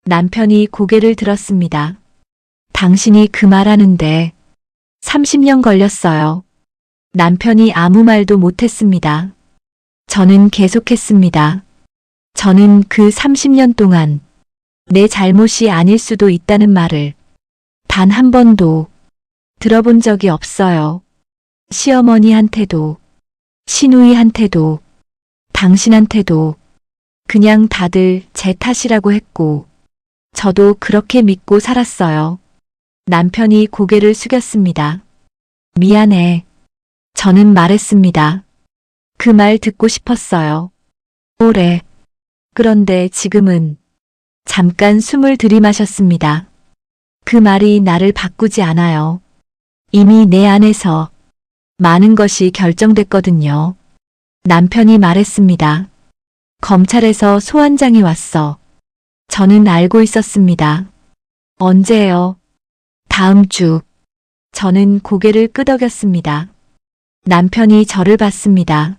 남편이 고개를 들었습니다. 당신이 그 말하는데 30년 걸렸어요. 남편이 아무 말도 못했습니다. 저는 계속했습니다. 저는 그 30년 동안 내 잘못이 아닐 수도 있다는 말을 단 한 번도 들어본 적이 없어요. 시어머니한테도, 시누이한테도, 당신한테도 그냥 다들 제 탓이라고 했고, 저도 그렇게 믿고 살았어요. 남편이 고개를 숙였습니다. 미안해. 저는 말했습니다. 그 말 듣고 싶었어요. 오래. 그런데 지금은 잠깐 숨을 들이마셨습니다. 그 말이 나를 바꾸지 않아요. 이미 내 안에서 많은 것이 결정됐거든요. 남편이 말했습니다. 검찰에서 소환장이 왔어. 저는 알고 있었습니다. 언제요? 다음 주. 저는 고개를 끄덕였습니다. 남편이 저를 봤습니다.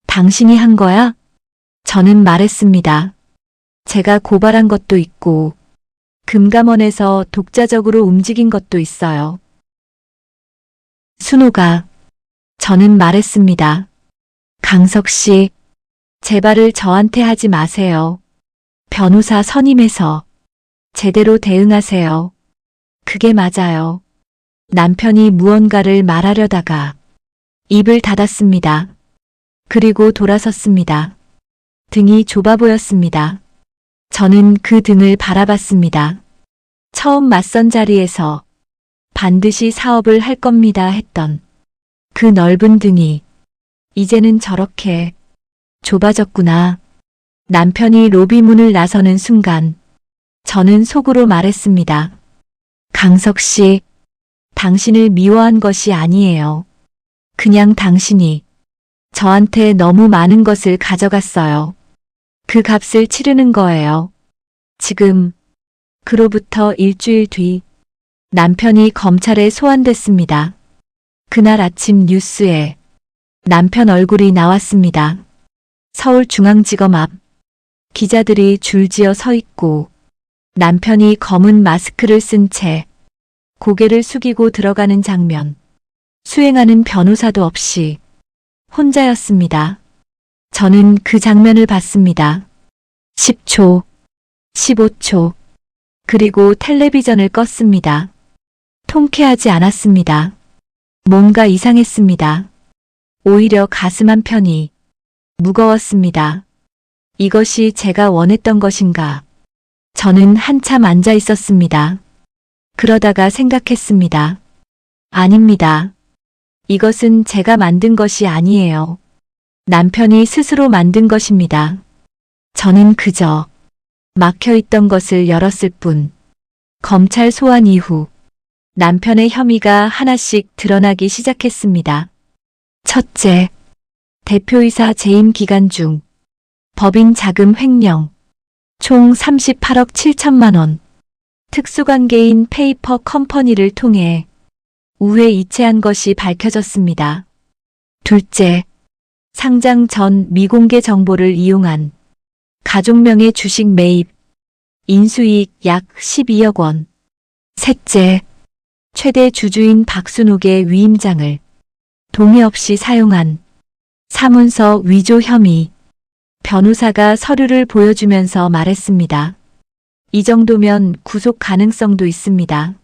당신이 한 거야? 저는 말했습니다. 제가 고발한 것도 있고 금감원에서 독자적으로 움직인 것도 있어요. 순호가. 저는 말했습니다. 강석 씨, 제발을 저한테 하지 마세요. 변호사 선임해서 제대로 대응하세요. 그게 맞아요. 남편이 무언가를 말하려다가 입을 닫았습니다. 그리고 돌아섰습니다. 등이 좁아 보였습니다. 저는 그 등을 바라봤습니다. 처음 맞선 자리에서 반드시 사업을 할 겁니다 했던 그 넓은 등이 이제는 저렇게 좁아졌구나. 남편이 로비 문을 나서는 순간 저는 속으로 말했습니다. 강석 씨, 당신을 미워한 것이 아니에요. 그냥 당신이 저한테 너무 많은 것을 가져갔어요. 그 값을 치르는 거예요. 지금, 그로부터 일주일 뒤 남편이 검찰에 소환됐습니다. 그날 아침 뉴스에 남편 얼굴이 나왔습니다. 서울중앙지검 앞 기자들이 줄지어 서 있고 남편이 검은 마스크를 쓴 채 고개를 숙이고 들어가는 장면. 수행하는 변호사도 없이 혼자였습니다. 저는 그 장면을 봤습니다. 10초, 15초, 그리고 텔레비전을 껐습니다. 통쾌하지 않았습니다. 뭔가 이상했습니다. 오히려 가슴 한편이 무거웠습니다. 이것이 제가 원했던 것인가? 저는 한참 앉아 있었습니다. 그러다가 생각했습니다. 아닙니다. 이것은 제가 만든 것이 아니에요. 남편이 스스로 만든 것입니다. 저는 그저 막혀있던 것을 열었을 뿐. 검찰 소환 이후 남편의 혐의가 하나씩 드러나기 시작했습니다. 첫째, 대표이사 재임 기간 중 법인 자금 횡령, 총 38억 7천만 원, 특수관계인 페이퍼 컴퍼니를 통해 우회 이체한 것이 밝혀졌습니다. 둘째, 상장 전 미공개 정보를 이용한 가족명의 주식 매입, 인수이익 약 12억 원. 셋째, 최대 주주인 박순옥의 위임장을 동의 없이 사용한 사문서 위조 혐의. 변호사가 서류를 보여주면서 말했습니다. 이 정도면 구속 가능성도 있습니다.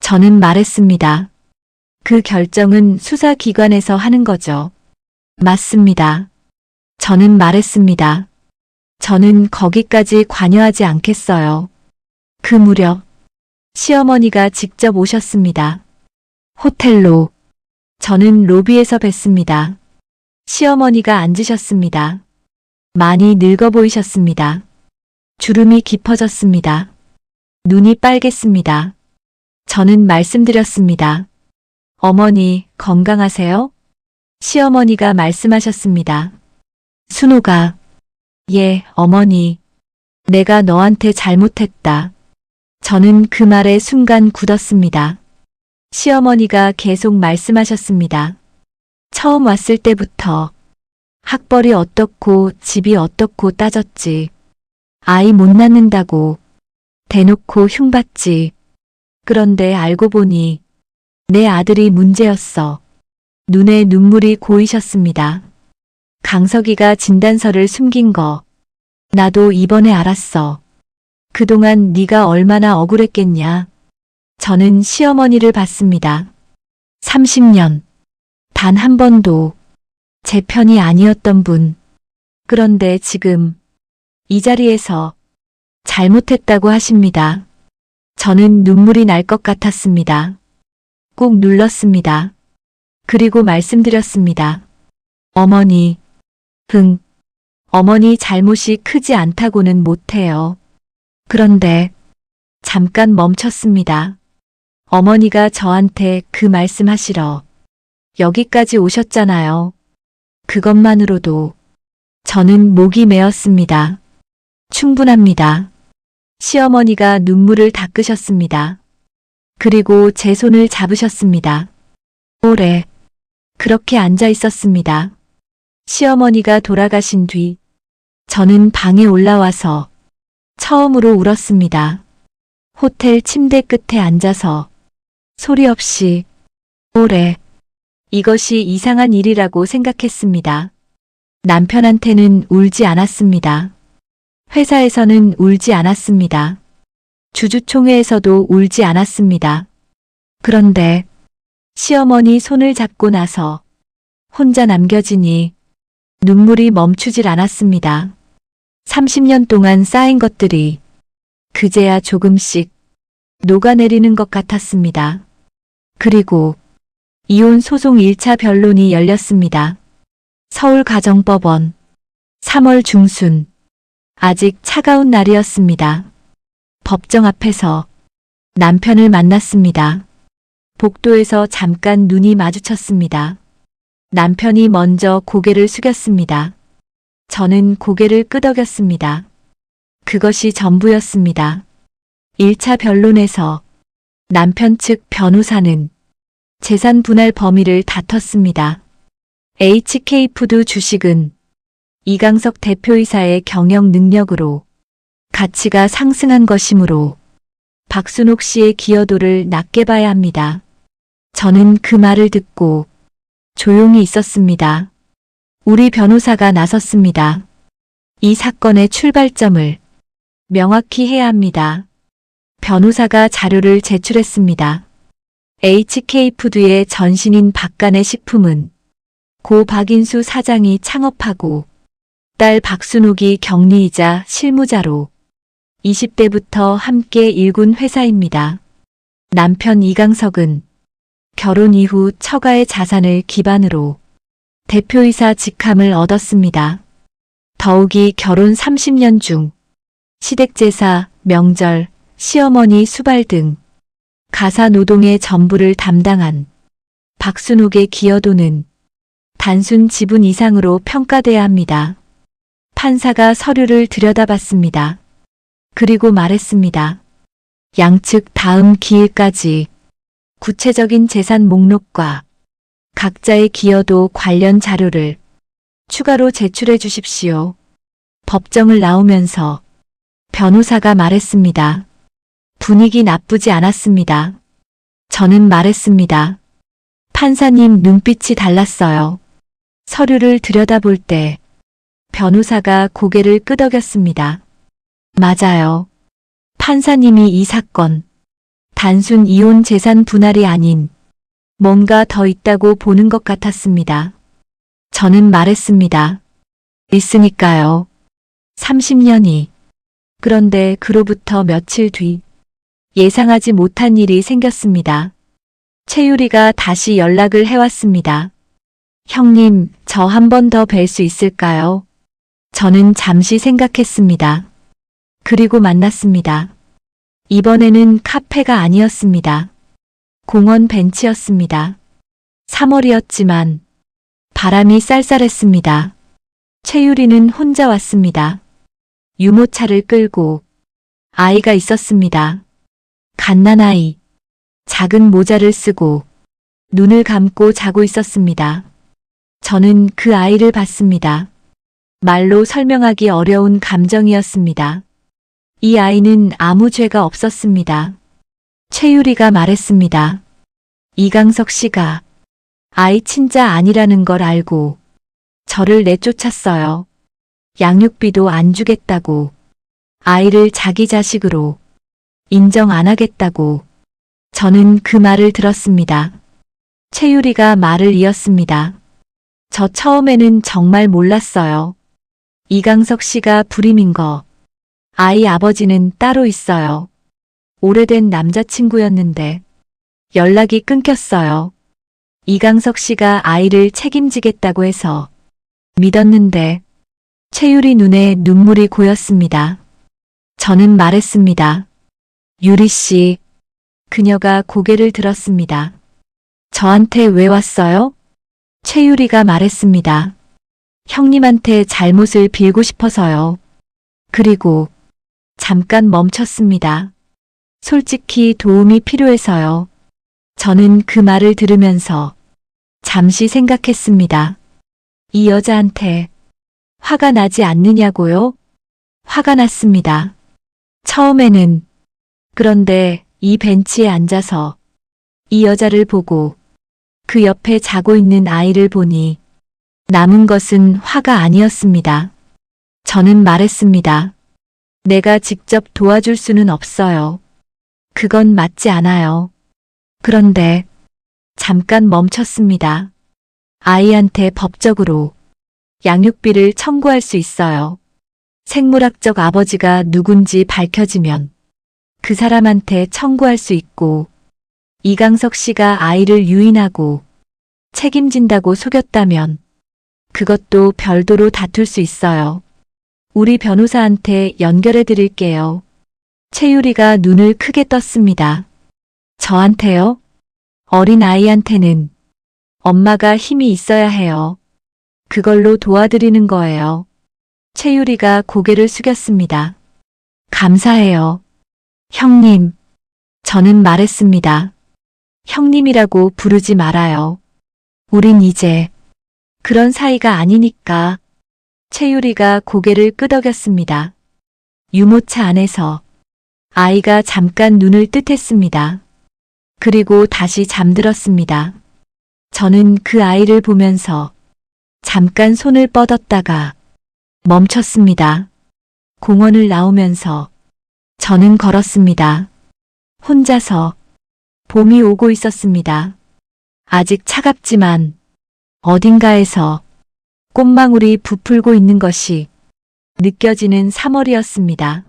저는 말했습니다. 그 결정은 수사기관에서 하는 거죠. 맞습니다. 저는 말했습니다. 저는 거기까지 관여하지 않겠어요. 그 무렵 시어머니가 직접 오셨습니다. 호텔로. 저는 로비에서 뵀습니다. 시어머니가 앉으셨습니다. 많이 늙어 보이셨습니다. 주름이 깊어졌습니다. 눈이 빨갰습니다. 저는 말씀드렸습니다. 어머니, 건강하세요? 시어머니가 말씀하셨습니다. 순호가, 예, 어머니. 내가 너한테 잘못했다. 저는 그 말에 순간 굳었습니다. 시어머니가 계속 말씀하셨습니다. 처음 왔을 때부터 학벌이 어떻고 집이 어떻고 따졌지. 아이 못 낳는다고 대놓고 흉봤지. 그런데 알고 보니 내 아들이 문제였어. 눈에 눈물이 고이셨습니다. 강석이가 진단서를 숨긴 거 나도 이번에 알았어. 그동안 네가 얼마나 억울했겠냐. 저는 시어머니를 봤습니다. 30년 단 한 번도 제 편이 아니었던 분. 그런데 지금 이 자리에서 잘못했다고 하십니다. 저는 눈물이 날 것 같았습니다. 꾹 눌렀습니다. 그리고 말씀드렸습니다. 어머니, 어머니 잘못이 크지 않다고는 못해요. 그런데 잠깐 멈췄습니다. 어머니가 저한테 그 말씀하시러 여기까지 오셨잖아요. 그것만으로도 저는 목이 메었습니다. 충분합니다. 시어머니가 눈물을 닦으셨습니다. 그리고 제 손을 잡으셨습니다. 오래 그렇게 앉아 있었습니다. 시어머니가 돌아가신 뒤 저는 방에 올라와서 처음으로 울었습니다. 호텔 침대 끝에 앉아서 소리 없이 오래 이것이 이상한 일이라고 생각했습니다. 남편한테는 울지 않았습니다. 회사에서는 울지 않았습니다. 주주총회에서도 울지 않았습니다. 그런데 시어머니 손을 잡고 나서 혼자 남겨지니 눈물이 멈추질 않았습니다. 30년 동안 쌓인 것들이 그제야 조금씩 녹아내리는 것 같았습니다. 그리고 이혼 소송 1차 변론이 열렸습니다. 서울가정법원 3월 중순 아직 차가운 날이었습니다. 법정 앞에서 남편을 만났습니다. 복도에서 잠깐 눈이 마주쳤습니다. 남편이 먼저 고개를 숙였습니다. 저는 고개를 끄덕였습니다. 그것이 전부였습니다. 1차 변론에서 남편 측 변호사는 재산 분할 범위를 다퉜습니다. HK푸드 주식은 이강석 대표이사의 경영 능력으로 가치가 상승한 것이므로 박순옥 씨의 기여도를 낮게 봐야 합니다. 저는 그 말을 듣고 조용히 있었습니다. 우리 변호사가 나섰습니다. 이 사건의 출발점을 명확히 해야 합니다. 변호사가 자료를 제출했습니다. HK푸드의 전신인 박간의 식품은 고 박인수 사장이 창업하고 딸 박순옥이 경리이자 실무자로 20대부터 함께 일군 회사입니다. 남편 이강석은 결혼 이후 처가의 자산을 기반으로 대표이사 직함을 얻었습니다. 더욱이 결혼 30년 중 시댁제사, 명절, 시어머니 수발 등 가사 노동의 전부를 담당한 박순옥의 기여도는 단순 지분 이상으로 평가돼야 합니다. 판사가 서류를 들여다봤습니다. 그리고 말했습니다. 양측 다음 기일까지 구체적인 재산 목록과 각자의 기여도 관련 자료를 추가로 제출해 주십시오. 법정을 나오면서 변호사가 말했습니다. 분위기 나쁘지 않았습니다. 저는 말했습니다. 판사님 눈빛이 달랐어요. 서류를 들여다볼 때 변호사가 고개를 끄덕였습니다. 맞아요. 판사님이 이 사건, 단순 이혼 재산 분할이 아닌 뭔가 더 있다고 보는 것 같았습니다. 저는 말했습니다. 있으니까요. 30년이. 그런데 그로부터 며칠 뒤 예상하지 못한 일이 생겼습니다. 최유리가 다시 연락을 해왔습니다. 형님, 저 한 번 더 뵐 수 있을까요? 저는 잠시 생각했습니다. 그리고 만났습니다. 이번에는 카페가 아니었습니다. 공원 벤치였습니다. 3월이었지만 바람이 쌀쌀했습니다. 최유리는 혼자 왔습니다. 유모차를 끌고 아이가 있었습니다. 갓난아이. 작은 모자를 쓰고 눈을 감고 자고 있었습니다. 저는 그 아이를 봤습니다. 말로 설명하기 어려운 감정이었습니다. 이 아이는 아무 죄가 없었습니다. 최유리가 말했습니다. 이강석 씨가 아이 친자 아니라는 걸 알고 저를 내쫓았어요. 양육비도 안 주겠다고, 아이를 자기 자식으로 인정 안 하겠다고. 저는 그 말을 들었습니다. 최유리가 말을 이었습니다. 저 처음에는 정말 몰랐어요. 이강석 씨가 불임인 거. 아이 아버지는 따로 있어요. 오래된 남자친구였는데 연락이 끊겼어요. 이강석 씨가 아이를 책임지겠다고 해서 믿었는데 최유리 눈에 눈물이 고였습니다. 저는 말했습니다. 유리 씨. 그녀가 고개를 들었습니다. 저한테 왜 왔어요? 최유리가 말했습니다. 형님한테 잘못을 빌고 싶어서요. 그리고 잠깐 멈췄습니다. 솔직히 도움이 필요해서요. 저는 그 말을 들으면서 잠시 생각했습니다. 이 여자한테 화가 나지 않느냐고요? 화가 났습니다. 처음에는. 그런데 이 벤치에 앉아서 이 여자를 보고 그 옆에 자고 있는 아이를 보니 남은 것은 화가 아니었습니다. 저는 말했습니다. 내가 직접 도와줄 수는 없어요. 그건 맞지 않아요. 그런데 잠깐 멈췄습니다. 아이한테 법적으로 양육비를 청구할 수 있어요. 생물학적 아버지가 누군지 밝혀지면 그 사람한테 청구할 수 있고, 이강석 씨가 아이를 유인하고 책임진다고 속였다면 그것도 별도로 다툴 수 있어요. 우리 변호사한테 연결해 드릴게요. 최유리가 눈을 크게 떴습니다. 저한테요? 어린 아이한테는 엄마가 힘이 있어야 해요. 그걸로 도와드리는 거예요. 최유리가 고개를 숙였습니다. 감사해요. 형님, 저는 말했습니다. 형님이라고 부르지 말아요. 우린 이제 그런 사이가 아니니까. 최유리가 고개를 끄덕였습니다. 유모차 안에서 아이가 잠깐 눈을 뜰했습니다. 그리고 다시 잠들었습니다. 저는 그 아이를 보면서 잠깐 손을 뻗었다가 멈췄습니다. 공원을 나오면서 저는 걸었습니다. 혼자서. 봄이 오고 있었습니다. 아직 차갑지만 어딘가에서 꽃망울이 부풀고 있는 것이 느껴지는 3월이었습니다.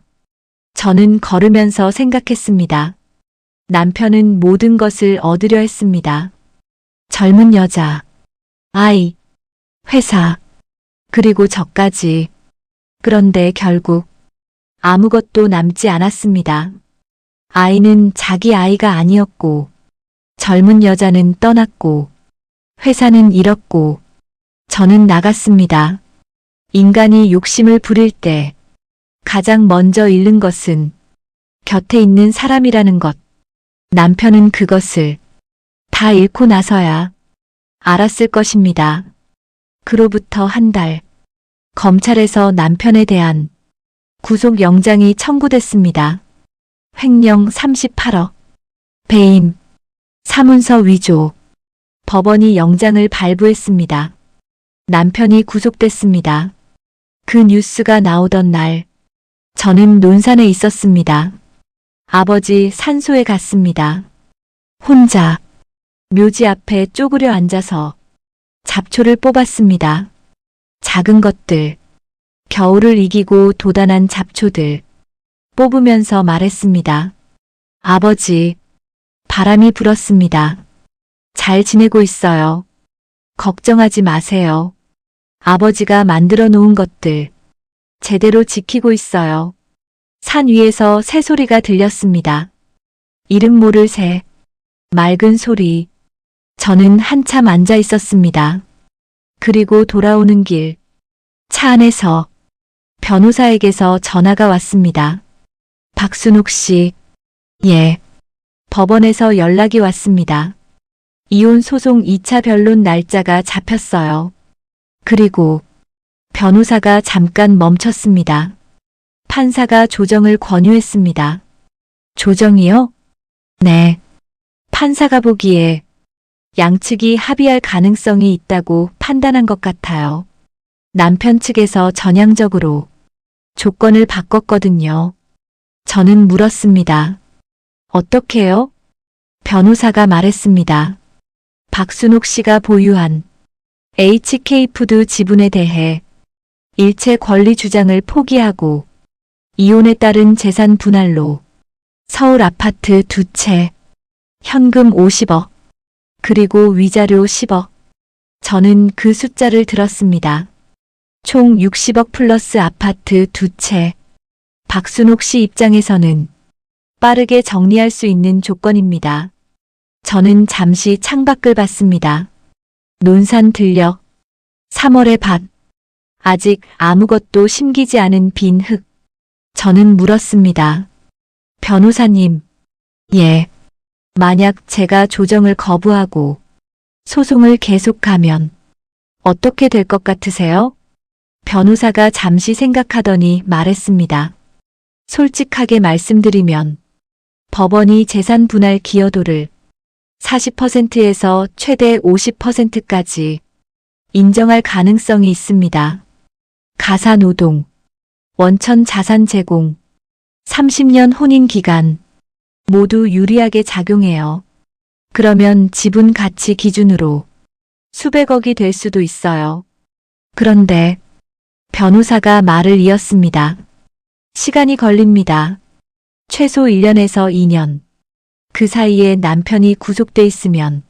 저는 걸으면서 생각했습니다. 남편은 모든 것을 얻으려 했습니다. 젊은 여자, 아이, 회사, 그리고 저까지. 그런데 결국 아무것도 남지 않았습니다. 아이는 자기 아이가 아니었고, 젊은 여자는 떠났고, 회사는 잃었고, 저는 나갔습니다. 인간이 욕심을 부릴 때 가장 먼저 잃는 것은 곁에 있는 사람이라는 것. 남편은 그것을 다 잃고 나서야 알았을 것입니다. 그로부터 한 달, 검찰에서 남편에 대한 구속영장이 청구됐습니다. 횡령 38억, 배임, 사문서 위조. 법원이 영장을 발부했습니다. 남편이 구속됐습니다. 그 뉴스가 나오던 날, 저는 논산에 있었습니다. 아버지 산소에 갔습니다. 혼자 묘지 앞에 쪼그려 앉아서 잡초를 뽑았습니다. 작은 것들, 겨울을 이기고 도단한 잡초들, 뽑으면서 말했습니다. 아버지, 바람이 불었습니다. 잘 지내고 있어요. 걱정하지 마세요. 아버지가 만들어 놓은 것들 제대로 지키고 있어요. 산 위에서 새소리가 들렸습니다. 이름 모를 새, 맑은 소리. 저는 한참 앉아 있었습니다. 그리고 돌아오는 길, 차 안에서 변호사에게서 전화가 왔습니다. 박순옥 씨, 예. 법원에서 연락이 왔습니다. 이혼 소송 2차 변론 날짜가 잡혔어요. 그리고 변호사가 잠깐 멈췄습니다. 판사가 조정을 권유했습니다. 조정이요? 네. 판사가 보기에 양측이 합의할 가능성이 있다고 판단한 것 같아요. 남편 측에서 전향적으로 조건을 바꿨거든요. 저는 물었습니다. 어떻게요? 변호사가 말했습니다. 박순옥 씨가 보유한 HK푸드 지분에 대해 일체 권리 주장을 포기하고 이혼에 따른 재산 분할로 서울 아파트 2채, 현금 50억, 그리고 위자료 10억. 저는 그 숫자를 들었습니다. 총 60억 플러스 아파트 2채. 박순옥 씨 입장에서는 빠르게 정리할 수 있는 조건입니다. 저는 잠시 창밖을 봤습니다. 논산 들녘, 3월의 밭. 아직 아무것도 심기지 않은 빈 흙. 저는 물었습니다. 변호사님, 예. 만약 제가 조정을 거부하고 소송을 계속하면 어떻게 될 것 같으세요? 변호사가 잠시 생각하더니 말했습니다. 솔직하게 말씀드리면 법원이 재산 분할 기여도를 40%에서 최대 50%까지 인정할 가능성이 있습니다. 가사노동, 원천 자산 제공, 30년 혼인 기간 모두 유리하게 작용해요. 그러면 지분 가치 기준으로 수백억이 될 수도 있어요. 그런데 변호사가 말을 이었습니다. 시간이 걸립니다. 최소 1년에서 2년. 그 사이에 남편이 구속돼 있으면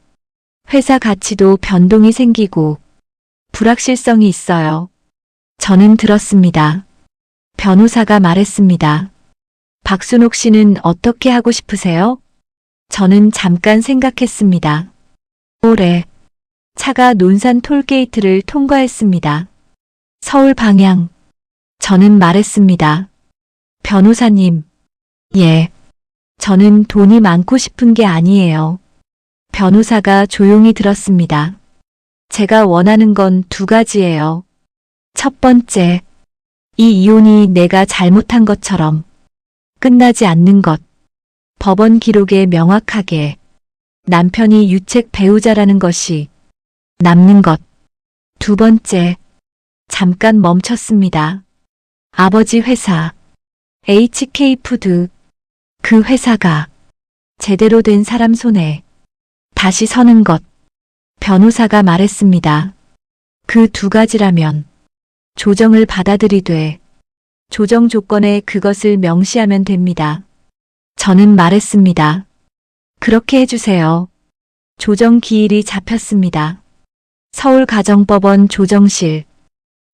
회사 가치도 변동이 생기고 불확실성이 있어요. 저는 들었습니다. 변호사가 말했습니다. 박순옥 씨는 어떻게 하고 싶으세요? 저는 잠깐 생각했습니다. 올해 차가 논산 톨게이트를 통과했습니다. 서울 방향. 저는 말했습니다. 변호사님, 예. 저는 돈이 많고 싶은 게 아니에요. 변호사가 조용히 들었습니다. 제가 원하는 건 두 가지예요. 첫 번째, 이 이혼이 내가 잘못한 것처럼 끝나지 않는 것. 법원 기록에 명확하게 남편이 유책 배우자라는 것이 남는 것. 두 번째, 잠깐 멈췄습니다. 아버지 회사, HK푸드, 그 회사가 제대로 된 사람 손에 다시 서는 것. 변호사가 말했습니다. 그 두 가지라면 조정을 받아들이되 조정 조건에 그것을 명시하면 됩니다. 저는 말했습니다. 그렇게 해주세요. 조정 기일이 잡혔습니다. 서울가정법원 조정실,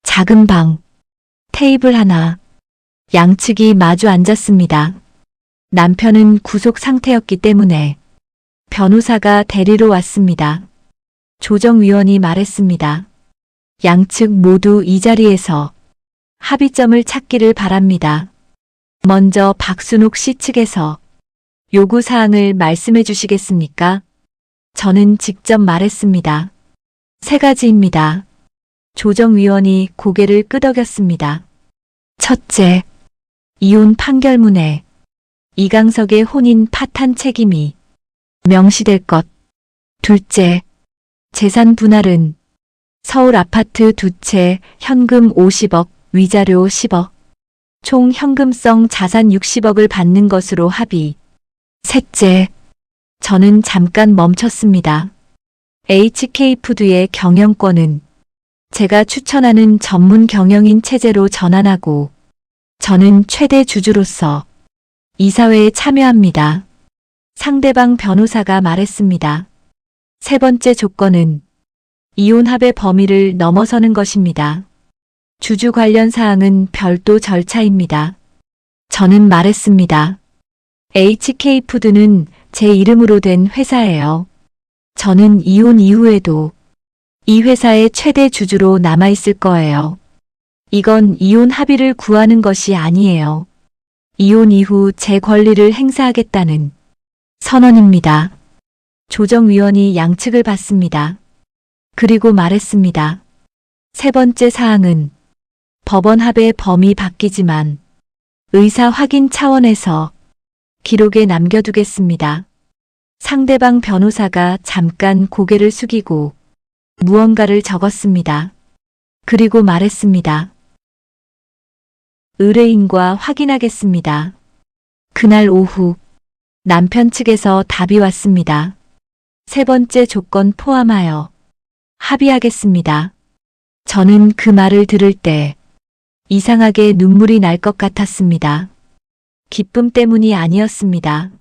작은 방, 테이블 하나, 양측이 마주 앉았습니다. 남편은 구속 상태였기 때문에 변호사가 데리러 왔습니다. 조정위원이 말했습니다. 양측 모두 이 자리에서 합의점을 찾기를 바랍니다. 먼저 박순옥 씨 측에서 요구사항을 말씀해 주시겠습니까? 저는 직접 말했습니다. 세 가지입니다. 조정위원이 고개를 끄덕였습니다. 첫째, 이혼 판결문에 이강석의 혼인 파탄 책임이 명시될 것. 둘째, 재산 분할은 서울 아파트 2채 현금 50억, 위자료 10억, 총 현금성 자산 60억을 받는 것으로 합의. 셋째, 저는 잠깐 멈췄습니다. HK푸드의 경영권은 제가 추천하는 전문 경영인 체제로 전환하고 저는 최대 주주로서 이사회에 참여합니다. 상대방 변호사가 말했습니다. 세 번째 조건은 이혼합의 범위를 넘어서는 것입니다. 주주 관련 사항은 별도 절차입니다. 저는 말했습니다. HK푸드는 제 이름으로 된 회사예요. 저는 이혼 이후에도 이 회사의 최대 주주로 남아있을 거예요. 이건 이혼 합의를 구하는 것이 아니에요. 이혼 이후 제 권리를 행사하겠다는 선언입니다. 조정위원이 양측을 봤습니다. 그리고 말했습니다. 세 번째 사항은 법원 합의 범위 바뀌지만 의사 확인 차원에서 기록에 남겨두겠습니다. 상대방 변호사가 잠깐 고개를 숙이고 무언가를 적었습니다. 그리고 말했습니다. 의뢰인과 확인하겠습니다. 그날 오후 남편 측에서 답이 왔습니다. 세 번째 조건 포함하여 합의하겠습니다. 저는 그 말을 들을 때 이상하게 눈물이 날 것 같았습니다. 기쁨 때문이 아니었습니다.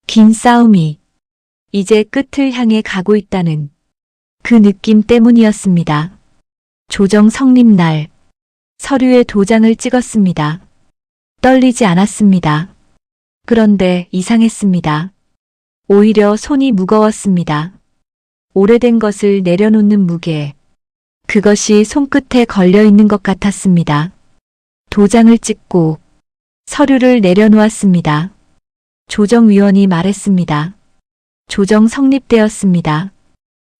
긴 싸움이 이제 끝을 향해 가고 있다는 그 느낌 때문이었습니다. 조정 성립날 서류에 도장을 찍었습니다. 떨리지 않았습니다. 그런데 이상했습니다. 오히려 손이 무거웠습니다. 오래된 것을 내려놓는 무게. 그것이 손끝에 걸려 있는 것 같았습니다. 도장을 찍고 서류를 내려놓았습니다. 조정위원이 말했습니다. 조정 성립되었습니다.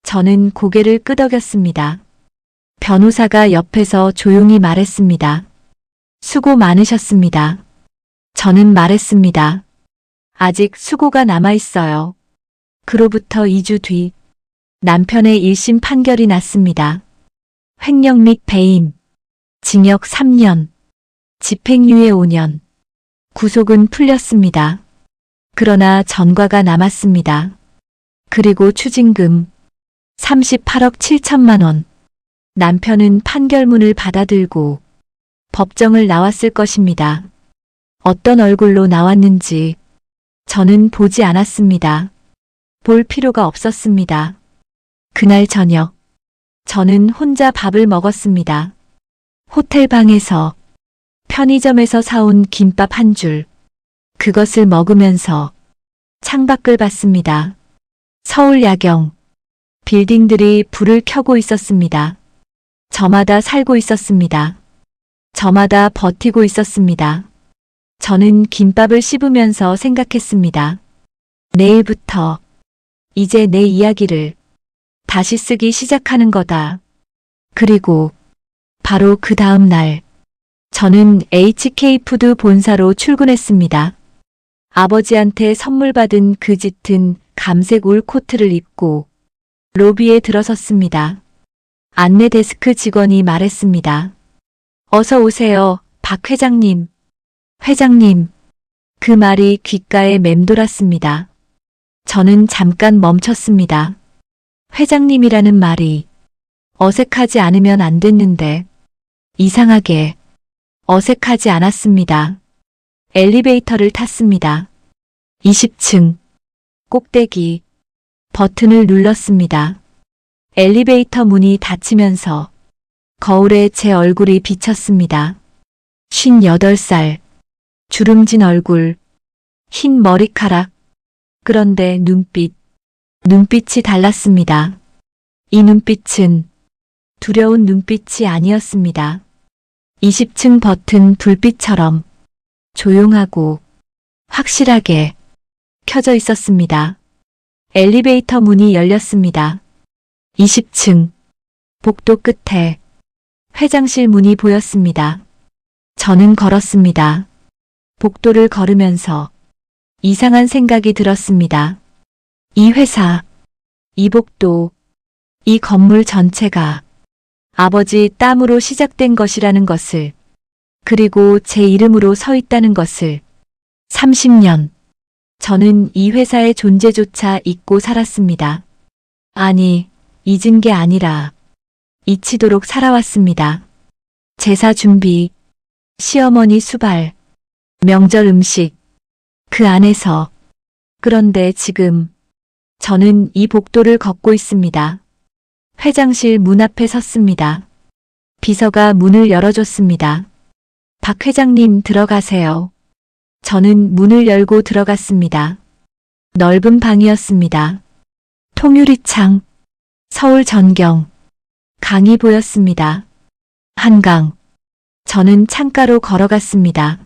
저는 고개를 끄덕였습니다. 변호사가 옆에서 조용히 말했습니다. 수고 많으셨습니다. 저는 말했습니다. 아직 수고가 남아있어요. 그로부터 2주 뒤 남편의 1심 판결이 났습니다. 횡령 및 배임, 징역 3년, 집행유예 5년. 구속은 풀렸습니다. 그러나 전과가 남았습니다. 그리고 추징금 38억 7천만 원. 남편은 판결문을 받아들고 법정을 나왔을 것입니다. 어떤 얼굴로 나왔는지 저는 보지 않았습니다. 볼 필요가 없었습니다. 그날 저녁, 저는 혼자 밥을 먹었습니다. 호텔 방에서 편의점에서 사온 김밥 한 줄, 그것을 먹으면서 창밖을 봤습니다. 서울 야경, 빌딩들이 불을 켜고 있었습니다. 저마다 살고 있었습니다. 저마다 버티고 있었습니다. 저는 김밥을 씹으면서 생각했습니다. 내일부터 이제 내 이야기를 다시 쓰기 시작하는 거다. 그리고 바로 그 다음 날 저는 HK푸드 본사로 출근했습니다. 아버지한테 선물 받은 그 짙은 감색 울 코트를 입고 로비에 들어섰습니다. 안내 데스크 직원이 말했습니다. 어서 오세요, 박 회장님. 회장님. 그 말이 귓가에 맴돌았습니다. 저는 잠깐 멈췄습니다. 회장님이라는 말이 어색하지 않으면 안 됐는데 이상하게 어색하지 않았습니다. 엘리베이터를 탔습니다. 20층 꼭대기 버튼을 눌렀습니다. 엘리베이터 문이 닫히면서 거울에 제 얼굴이 비쳤습니다. 58살, 주름진 얼굴, 흰 머리카락. 그런데 눈빛이 달랐습니다. 이 눈빛은 두려운 눈빛이 아니었습니다. 20층 버튼 불빛처럼 조용하고 확실하게 켜져 있었습니다. 엘리베이터 문이 열렸습니다. 20층 복도 끝에 회장실 문이 보였습니다. 저는 걸었습니다. 복도를 걸으면서 이상한 생각이 들었습니다. 이 회사, 이 복도, 이 건물 전체가 아버지 땀으로 시작된 것이라는 것을, 그리고 제 이름으로 서 있다는 것을 30년 저는 이 회사의 존재조차 잊고 살았습니다. 아니, 잊은 게 아니라 잊히도록 살아왔습니다. 제사 준비, 시어머니 수발, 명절 음식, 그 안에서. 그런데 지금 저는 이 복도를 걷고 있습니다. 회장실 문 앞에 섰습니다. 비서가 문을 열어줬습니다. 박 회장님 들어가세요. 저는 문을 열고 들어갔습니다. 넓은 방이었습니다. 통유리창, 서울 전경, 강이 보였습니다. 한강. 저는 창가로 걸어갔습니다.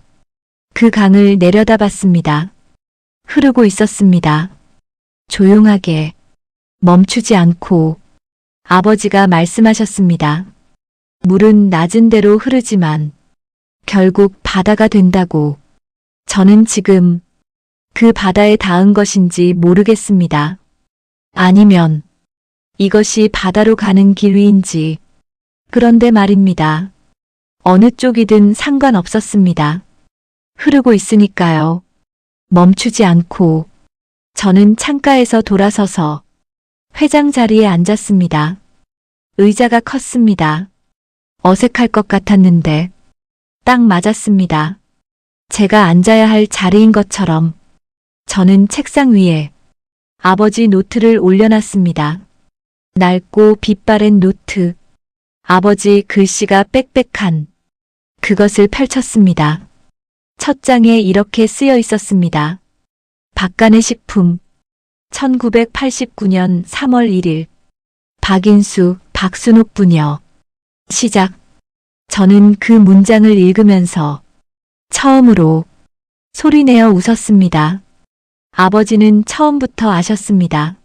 그 강을 내려다봤습니다. 흐르고 있었습니다. 조용하게, 멈추지 않고. 아버지가 말씀하셨습니다. 물은 낮은 데로 흐르지만 결국 바다가 된다고. 저는 지금 그 바다에 닿은 것인지 모르겠습니다. 아니면 이것이 바다로 가는 길 위인지. 그런데 말입니다. 어느 쪽이든 상관없었습니다. 흐르고 있으니까요. 멈추지 않고 저는 창가에서 돌아서서 회장 자리에 앉았습니다. 의자가 컸습니다. 어색할 것 같았는데 딱 맞았습니다. 제가 앉아야 할 자리인 것처럼. 저는 책상 위에 아버지 노트를 올려놨습니다. 낡고 빛바랜 노트. 아버지 글씨가 빽빽한 그것을 펼쳤습니다. 첫 장에 이렇게 쓰여 있었습니다. 박간의 식품 1989년 3월 1일 박인수, 박순옥 부녀. 시작. 저는 그 문장을 읽으면서 처음으로 소리내어 웃었습니다. 아버지는 처음부터 아셨습니다.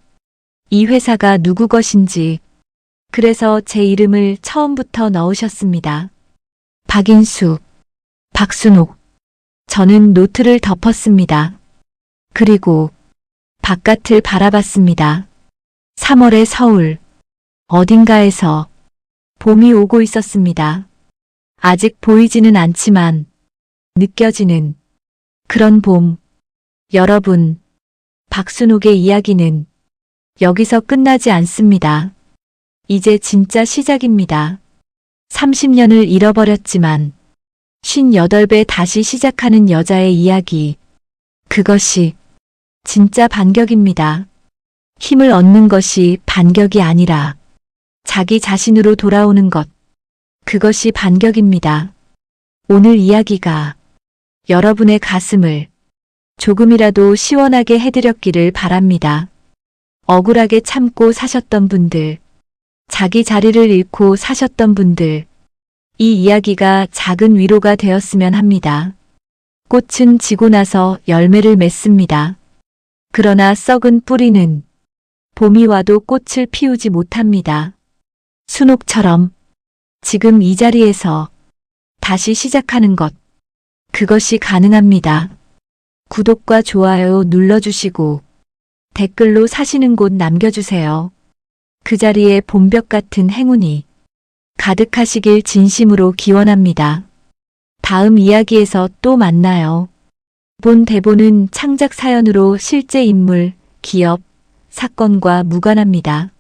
이 회사가 누구 것인지. 그래서 제 이름을 처음부터 넣으셨습니다. 박인수, 박순옥. 저는 노트를 덮었습니다. 그리고 바깥을 바라봤습니다. 3월의 서울. 어딘가에서 봄이 오고 있었습니다. 아직 보이지는 않지만 느껴지는 그런 봄. 여러분, 박순옥의 이야기는 여기서 끝나지 않습니다. 이제 진짜 시작입니다. 30년을 잃어버렸지만 58배 다시 시작하는 여자의 이야기. 그것이 진짜 반격입니다. 힘을 얻는 것이 반격이 아니라 자기 자신으로 돌아오는 것. 그것이 반격입니다. 오늘 이야기가 여러분의 가슴을 조금이라도 시원하게 해드렸기를 바랍니다. 억울하게 참고 사셨던 분들, 자기 자리를 잃고 사셨던 분들, 이 이야기가 작은 위로가 되었으면 합니다. 꽃은 지고 나서 열매를 맺습니다. 그러나 썩은 뿌리는 봄이 와도 꽃을 피우지 못합니다. 순옥처럼 지금 이 자리에서 다시 시작하는 것, 그것이 가능합니다. 구독과 좋아요 눌러주시고 댓글로 사시는 곳 남겨주세요. 그 자리에 봄볕 같은 행운이 가득하시길 진심으로 기원합니다. 다음 이야기에서 또 만나요. 본 대본은 창작 사연으로 실제 인물, 기업, 사건과 무관합니다.